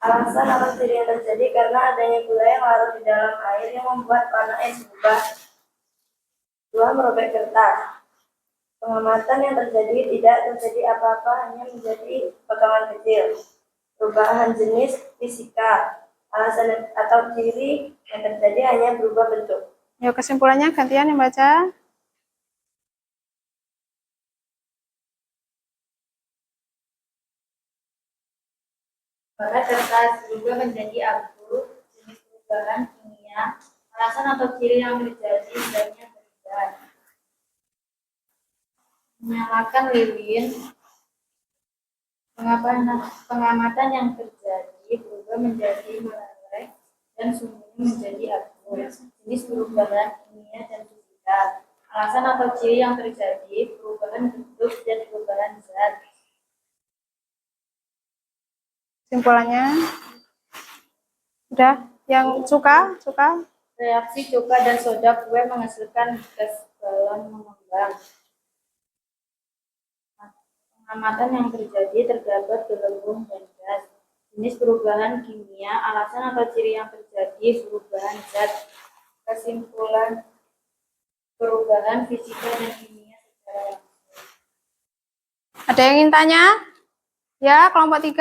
Alasan atau ciri yang terjadi karena adanya gula yang larut di dalam air yang membuat warnanya berubah. 2. Merobek kertas. Pengamatan yang terjadi tidak terjadi apa-apa, hanya menjadi potongan kecil. Perubahan jenis fisika. alasan atau ciri yang terjadi hanya berubah bentuk. Yuk kesimpulannya gantian yang baca. Maka kertas berubah menjadi abu, jenis perubahan kimia, alasan atau ciri yang terjadi hendaknya berbeda. Menyalakan lilin, pengamatan yang terjadi berubah menjadi meleleh dan sumbernya menjadi abu, jenis perubahan kimia dan fisika, alasan atau ciri yang terjadi perubahan bentuk dan perubahan zat. Kesimpulannya udah, yang suka Reaksi cuka dan soda kue menghasilkan gas galon mengembang. Pengamatan yang terjadi terdapat gelembung dan gas. Jenis perubahan kimia, alasan atau ciri yang terjadi perubahan zat. Kesimpulan perubahan fisika dan kimia secara langsung. ada yang ingin tanya? Ya, kelompok 3.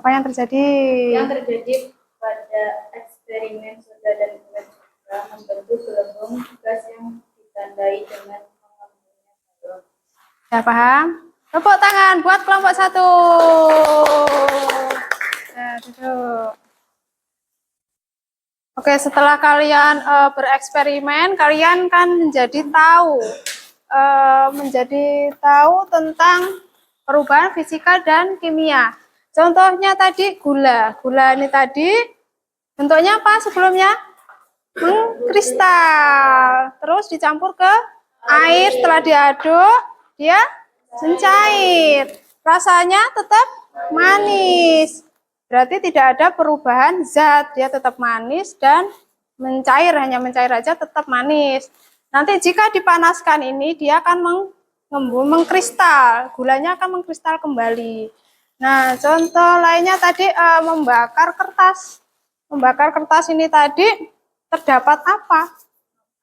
Apa yang terjadi? Yang terjadi pada eksperimen soda dan kue cuka membentuk gelembung gas yang ditandai dengan mengembangnya galon. Ya, paham? Tepuk tangan buat kelompok 1. Nah, duduk. Oke, setelah kalian bereksperimen, kalian kan menjadi tahu tentang perubahan fisika dan kimia. Contohnya tadi gula. Gula ini tadi bentuknya apa sebelumnya? Mengkristal. Terus dicampur ke air, setelah diaduk, dia mencair. Rasanya tetap manis. Berarti tidak ada perubahan zat, dia tetap manis dan mencair, hanya mencair aja tetap manis. Nanti jika dipanaskan ini, dia akan mengkristal, gulanya akan mengkristal kembali. Nah, contoh lainnya tadi membakar kertas. Membakar kertas ini tadi terdapat apa?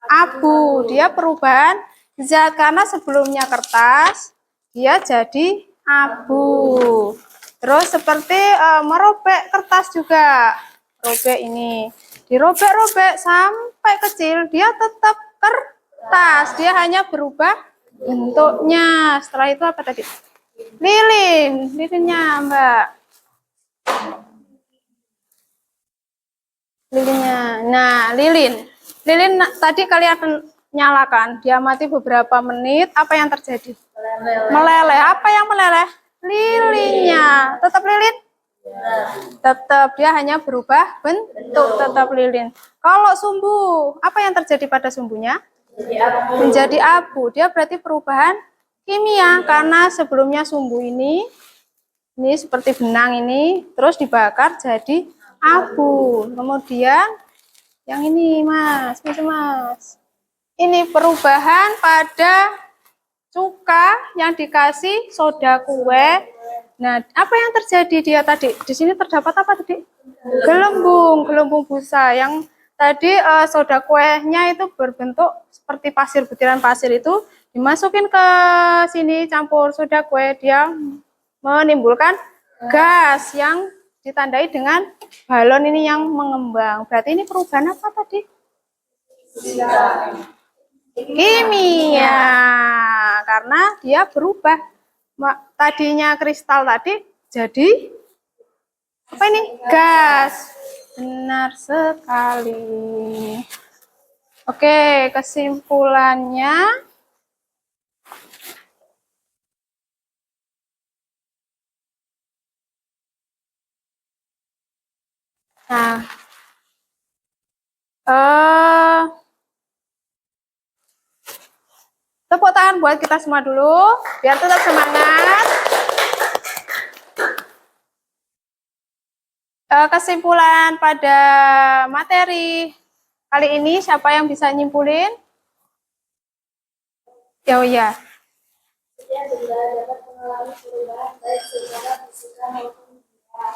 Abu, dia perubahan zat karena sebelumnya kertas, dia jadi abu. Terus seperti merobek kertas juga, robek ini, dirobek-robek sampai kecil, dia tetap kertas, dia hanya berubah bentuknya. Setelah itu apa tadi? Lilinnya Mbak. Lilinnya. Nah, lilin tadi kalian nyalakan, dia mati beberapa menit, apa yang terjadi? Meleleh. Apa yang meleleh? Lilinnya. Tetap lilin? Tetap, dia hanya berubah bentuk, tetap lilin. Kalau sumbu, apa yang terjadi pada sumbunya? Menjadi abu. Dia berarti perubahan kimia, karena sebelumnya sumbu ini seperti benang ini, terus dibakar jadi abu. Kemudian yang ini Mas, ini perubahan pada cuka yang dikasih soda kue. Nah, apa yang terjadi dia tadi? Di sini terdapat apa tadi? Gelembung busa. Yang tadi soda kuenya itu berbentuk seperti pasir, butiran pasir itu dimasukin ke sini, campur soda kue, dia menimbulkan gas yang ditandai dengan balon ini yang mengembang. Berarti ini perubahan apa tadi? Kimia, karena dia berubah. Tadinya kristal tadi jadi apa ini? Gas. Benar sekali. Oke, kesimpulannya nah, tepuk tangan buat kita semua dulu, biar tetap semangat. Kesimpulan pada materi kali ini, siapa yang bisa nyimpulin? Ya, iya. Setiap benda dapat mengalami perubahan baik secara fisika maupun kimia.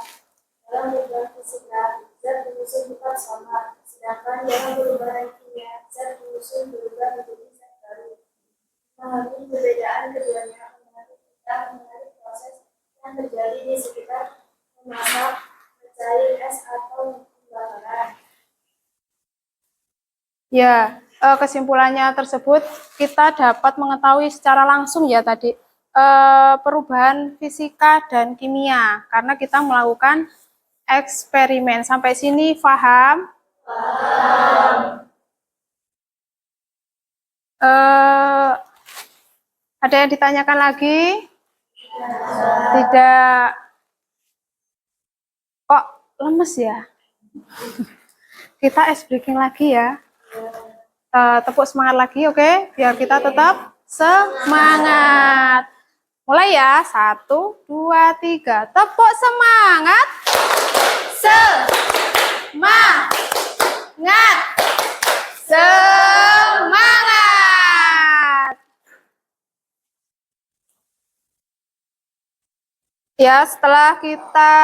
Dalam perubahan fisika, zat menyusun tetap sama, sedangkan dalam perubahan kimia, zat menyusun berubah menjadi zat baru. Memahami perbedaan keduanya membantu kita mengenali proses yang terjadi Ya, kesimpulannya tersebut kita dapat mengetahui secara langsung ya tadi perubahan fisika dan kimia karena kita melakukan eksperimen. Sampai sini paham? Eh, ada yang ditanyakan lagi? Tidak. Kok lemes ya? Kita ice breaking lagi ya. Tepuk semangat lagi, oke? Biar kita tetap semangat. Mulai ya, 1, 2, 3. Tepuk semangat. Semangat. Semangat. Ya, setelah kita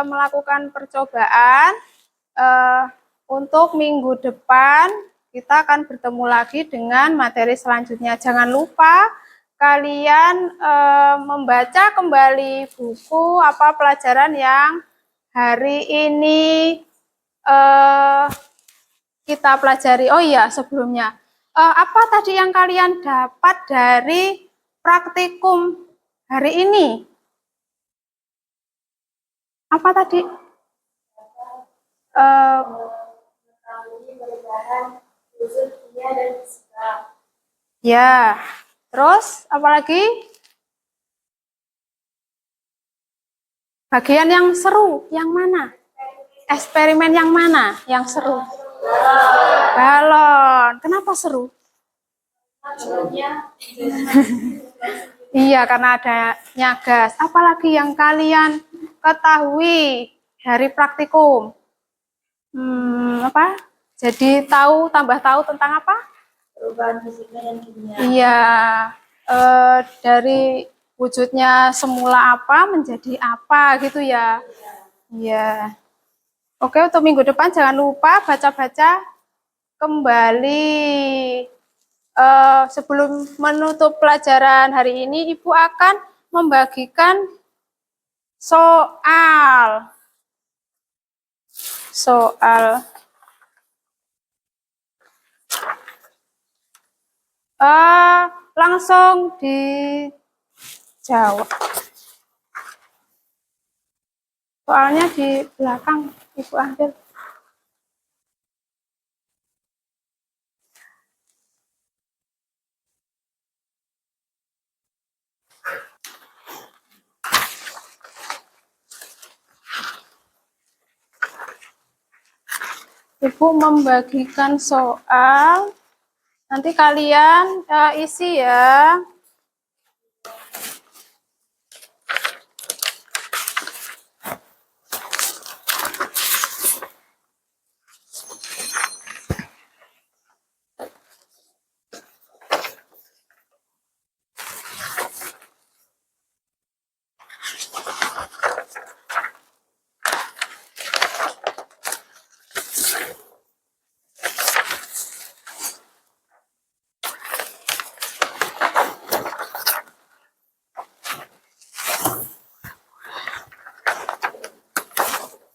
melakukan percobaan, untuk minggu depan kita akan bertemu lagi dengan materi selanjutnya. Jangan lupa kalian membaca kembali buku apa pelajaran yang hari ini kita pelajari. Oh iya, sebelumnya apa tadi yang kalian dapat dari praktikum hari ini? Apa tadi? Ya, terus apa lagi? Bagian yang seru, yang mana? Eksperimen yang mana? Yang seru? Balon. Kenapa seru? Iya, karena adanya gas. Apalagi yang kalian ketahui dari praktikum? Apa? Jadi tambah tahu tentang apa? Perubahan fisika dan kimia. Iya, dari wujudnya semula apa menjadi apa gitu ya. Iya. Oke, untuk minggu depan jangan lupa baca-baca kembali. Sebelum menutup pelajaran hari ini, Ibu akan membagikan soal. Langsung dijawab. Soalnya di belakang Ibu ambil. Ibu membagikan soal. Nanti kalian isi ya.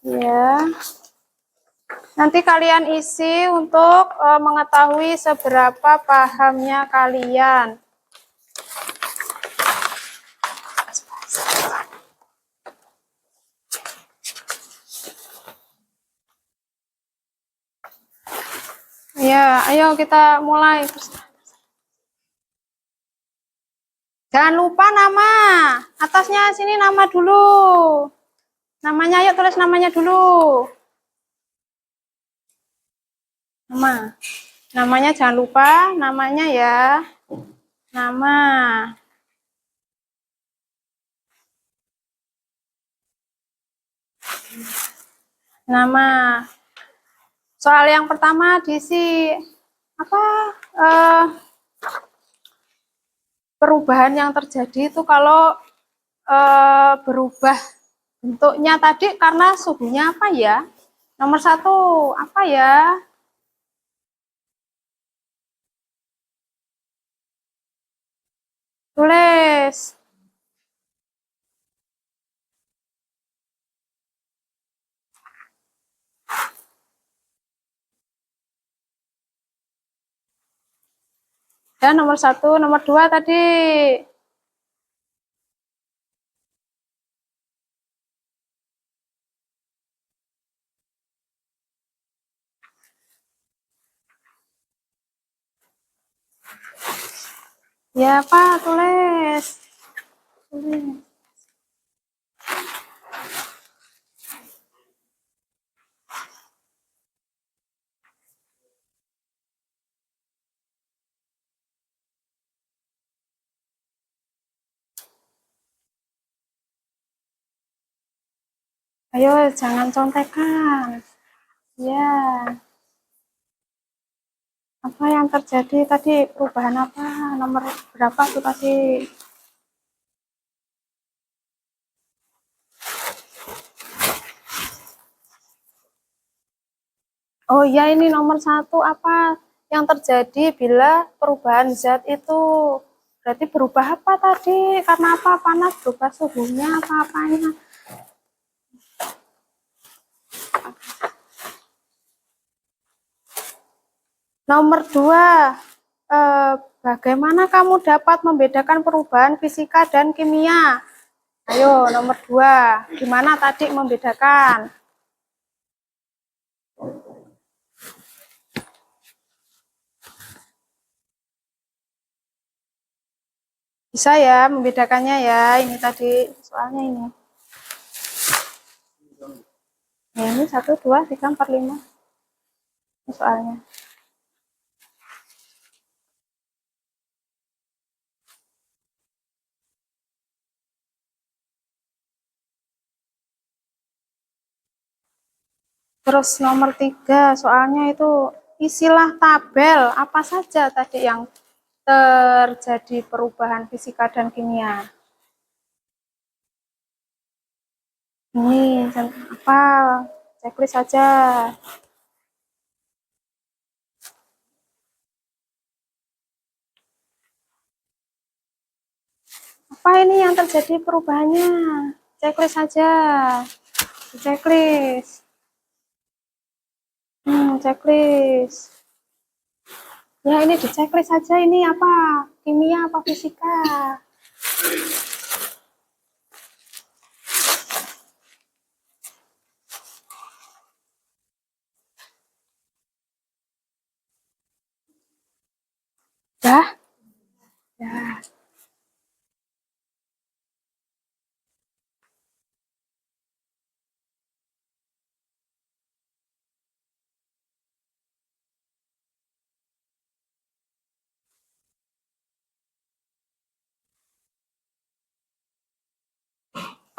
Ya. Nanti kalian isi untuk mengetahui seberapa pahamnya kalian. Ya, ayo kita mulai. Jangan lupa nama. Atasnya sini nama dulu. Namanya, ayo tulis namanya dulu. Namanya jangan lupa, namanya ya. Nama. Soal yang pertama diisi apa? Perubahan yang terjadi itu kalau berubah bentuknya tadi karena suhunya apa ya? Nomor 1 apa ya? Tulis. Dan nomor 1, nomor 2 tadi. Ya, Pak, tulis. Tulis. Ayo, jangan contekan. Ya. Apa yang terjadi tadi? Perubahan apa? Nomor berapa tuh tadi? Oh iya, ini nomor 1 apa yang terjadi bila perubahan zat itu? Berarti berubah apa tadi? Karena apa? Panas, berubah suhunya apa apanya? Nomor 2, bagaimana kamu dapat membedakan perubahan fisika dan kimia? Ayo, nomor 2, gimana tadi membedakan? Bisa ya membedakannya ya, ini tadi soalnya ini. Ya, ini 1, 2, 3, 4, 5. Ini soalnya. Terus nomor 3, soalnya itu isilah tabel apa saja tadi yang terjadi perubahan fisika dan kimia. Ini apa? Checklist saja. Apa ini yang terjadi perubahannya? Checklist saja. Checklist. Checklist. Ya, ini di checklist saja, ini apa? Kimia apa fisika? Dah? Ya.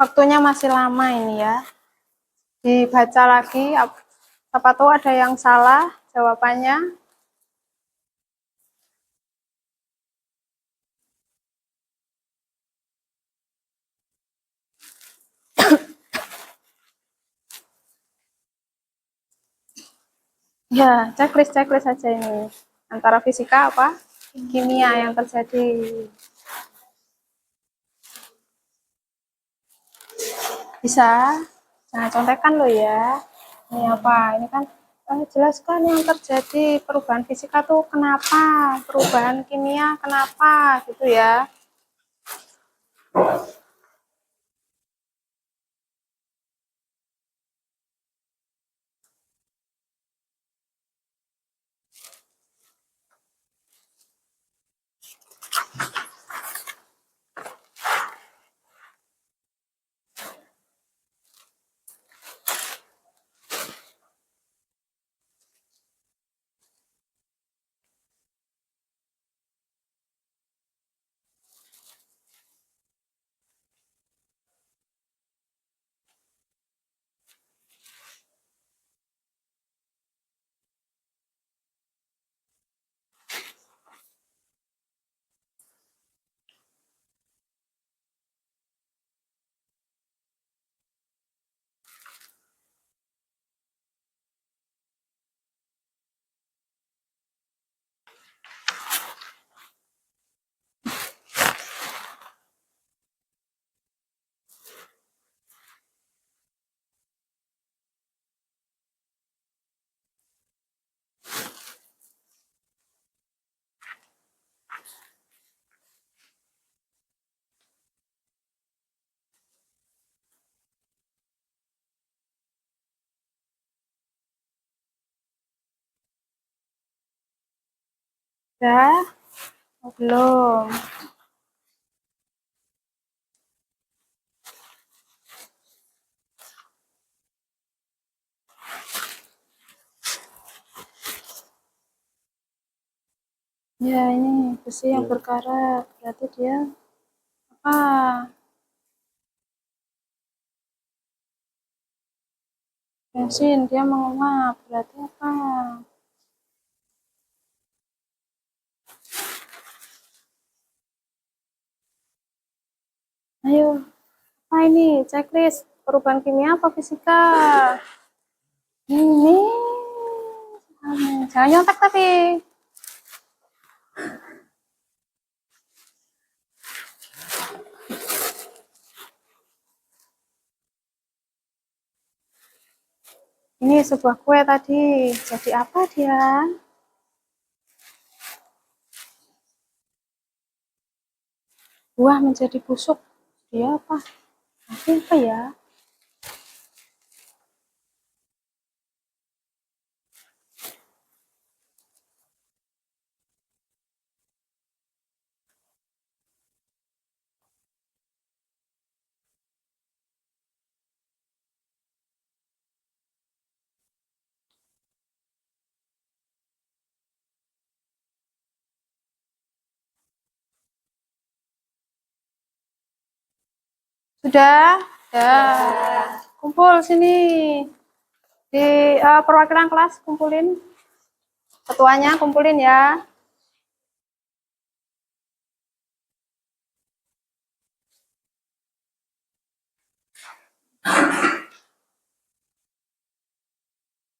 Waktunya masih lama ini ya. Dibaca lagi, apa tahu ada yang salah jawabannya. Ya, checklist saja ini. Antara fisika apa? Kimia yang terjadi. Bisa? Nah, contekan lo ya. Ini apa? Ini kan jelaskan yang terjadi perubahan fisika tuh kenapa, perubahan kimia kenapa, gitu ya. Udah? Oh, belum. Ya, ini besi yang berkarat. Berarti dia apa? Bensin, dia menguap. Berarti apa? Ayo, apa ini? Checklist perubahan kimia apa fisika? Ini. Jangan nyontek tapi. Ini sebuah kue tadi. Jadi apa dia? Buah menjadi busuk. Dia apa? Nanti apa ya? Sudah? Sudah. Kumpul sini. Di perwakilan kelas kumpulin. Ketuanya kumpulin ya.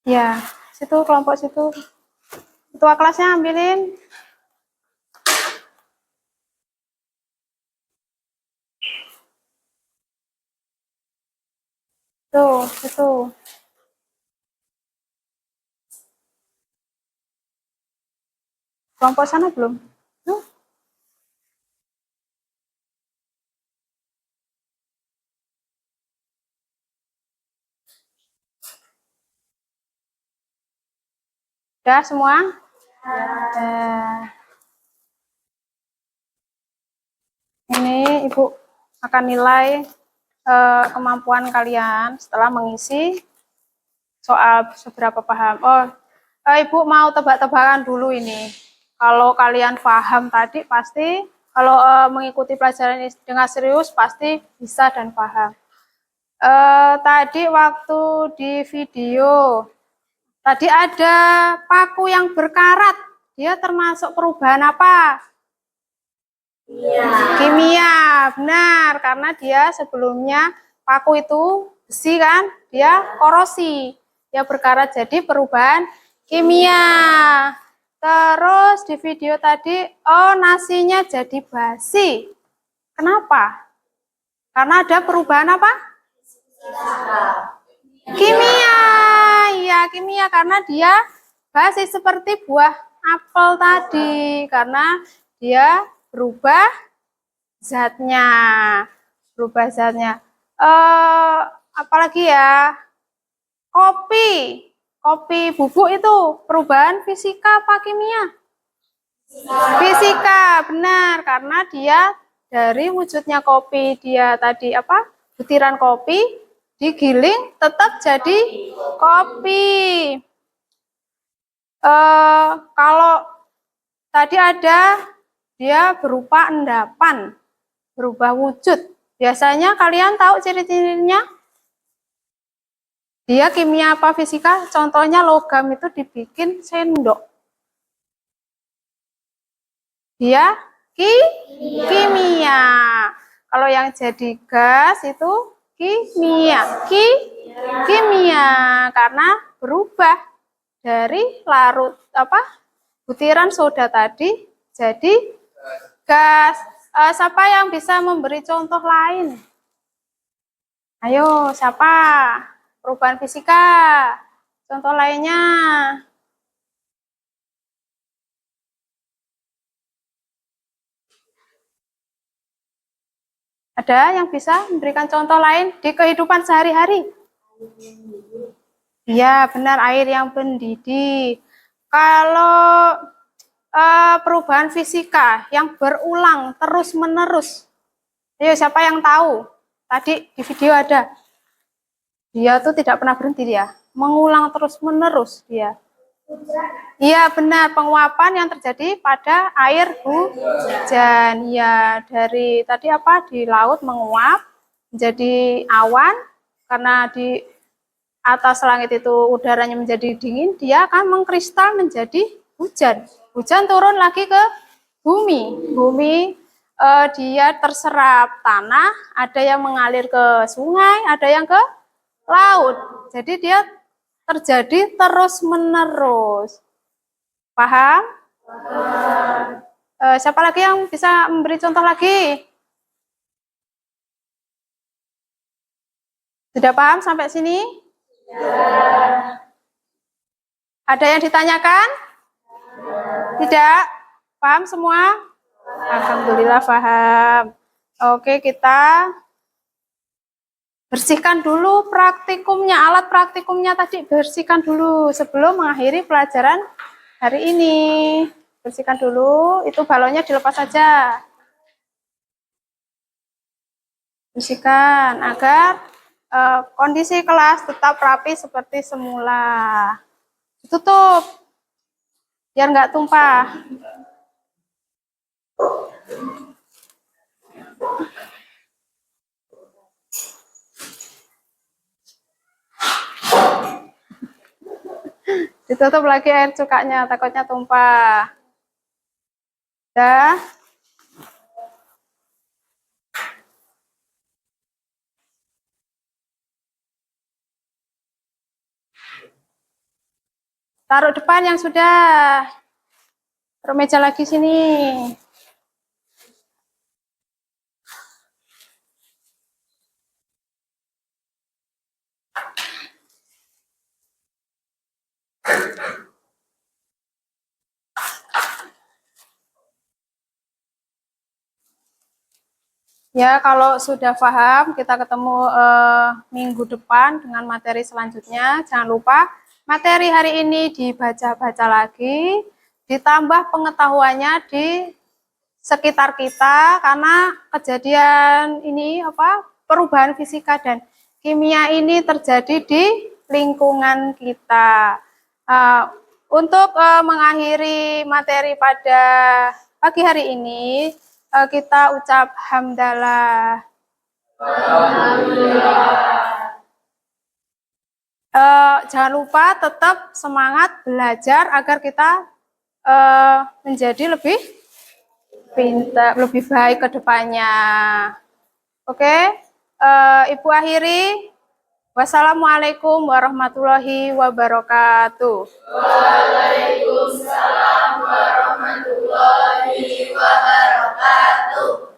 Ya, situ kelompok situ. Ketua kelasnya ambilin. Tuh, itu. Kelompok sana belum? Tuh. Udah semua? Ya. Ini Ibu akan nilai kemampuan kalian setelah mengisi soal seberapa paham. Oh, Ibu mau tebak-tebakan dulu ini. Kalau kalian paham tadi pasti, kalau mengikuti pelajaran ini dengan serius pasti bisa dan paham. Tadi waktu di video, tadi ada paku yang berkarat. Dia termasuk perubahan apa? Kimia, benar. Karena dia sebelumnya paku itu besi kan, dia korosi. Dia berkarat jadi perubahan kimia. Terus di video tadi, oh nasinya jadi basi. Kenapa? Karena ada perubahan apa? Kimia. Ya, kimia karena dia basi seperti buah apel tadi. Karena dia berubah zatnya. Berubah zatnya. Apalagi ya? Kopi. Kopi bubuk itu perubahan fisika apa kimia? Fisika, benar. Karena dia dari wujudnya kopi, dia tadi apa? Butiran kopi digiling tetap jadi kopi. Kalau tadi ada dia berupa endapan, berubah wujud. Biasanya kalian tahu ciri-cirinya? Dia kimia apa fisika? Contohnya logam itu dibikin sendok. Dia kimia. Kalau yang jadi gas itu kimia. Kimia karena berubah dari larut apa? Butiran soda tadi jadi gas. Siapa yang bisa memberi contoh lain? Ayo, siapa? Perubahan fisika. Contoh lainnya. Ada yang bisa memberikan contoh lain di kehidupan sehari-hari? Iya, benar, air yang mendidih. Kalau perubahan fisika yang berulang terus-menerus. Ayo, siapa yang tahu? Tadi di video ada. Dia tuh tidak pernah berhenti dia. Mengulang terus-menerus dia. Iya benar, penguapan yang terjadi pada air hujan. Ya, dari tadi apa? Di laut menguap menjadi awan karena di atas langit itu udaranya menjadi dingin, dia akan mengkristal menjadi hujan. Hujan turun lagi ke bumi. Bumi dia terserap tanah, ada yang mengalir ke sungai, ada yang ke laut. Jadi dia terjadi terus-menerus. Paham? Siapa lagi yang bisa memberi contoh lagi? Sudah paham sampai sini? Ada yang ditanyakan? Tidak? Paham semua? Alhamdulillah paham. Oke, kita bersihkan dulu praktikumnya, alat praktikumnya tadi bersihkan dulu sebelum mengakhiri pelajaran hari ini. Bersihkan dulu, itu balonnya dilepas saja. Bersihkan agar kondisi kelas tetap rapi seperti semula. Tutup, biar nggak tumpah. Ditutup lagi air cukanya, takutnya tumpah. Dah. Taruh depan yang sudah. Taruh meja lagi sini. Ya, kalau sudah paham, kita ketemu minggu depan dengan materi selanjutnya. Jangan lupa materi hari ini dibaca-baca lagi, ditambah pengetahuannya di sekitar kita, karena kejadian ini perubahan fisika dan kimia ini terjadi di lingkungan kita. Untuk mengakhiri materi pada pagi hari ini, kita ucap hamdalah. Jangan lupa tetap semangat belajar agar kita menjadi lebih pintar, lebih baik ke depannya. Oke, Ibu akhiri. Wassalamualaikum warahmatullahi wabarakatuh. Waalaikumsalam warahmatullahi wabarakatuh.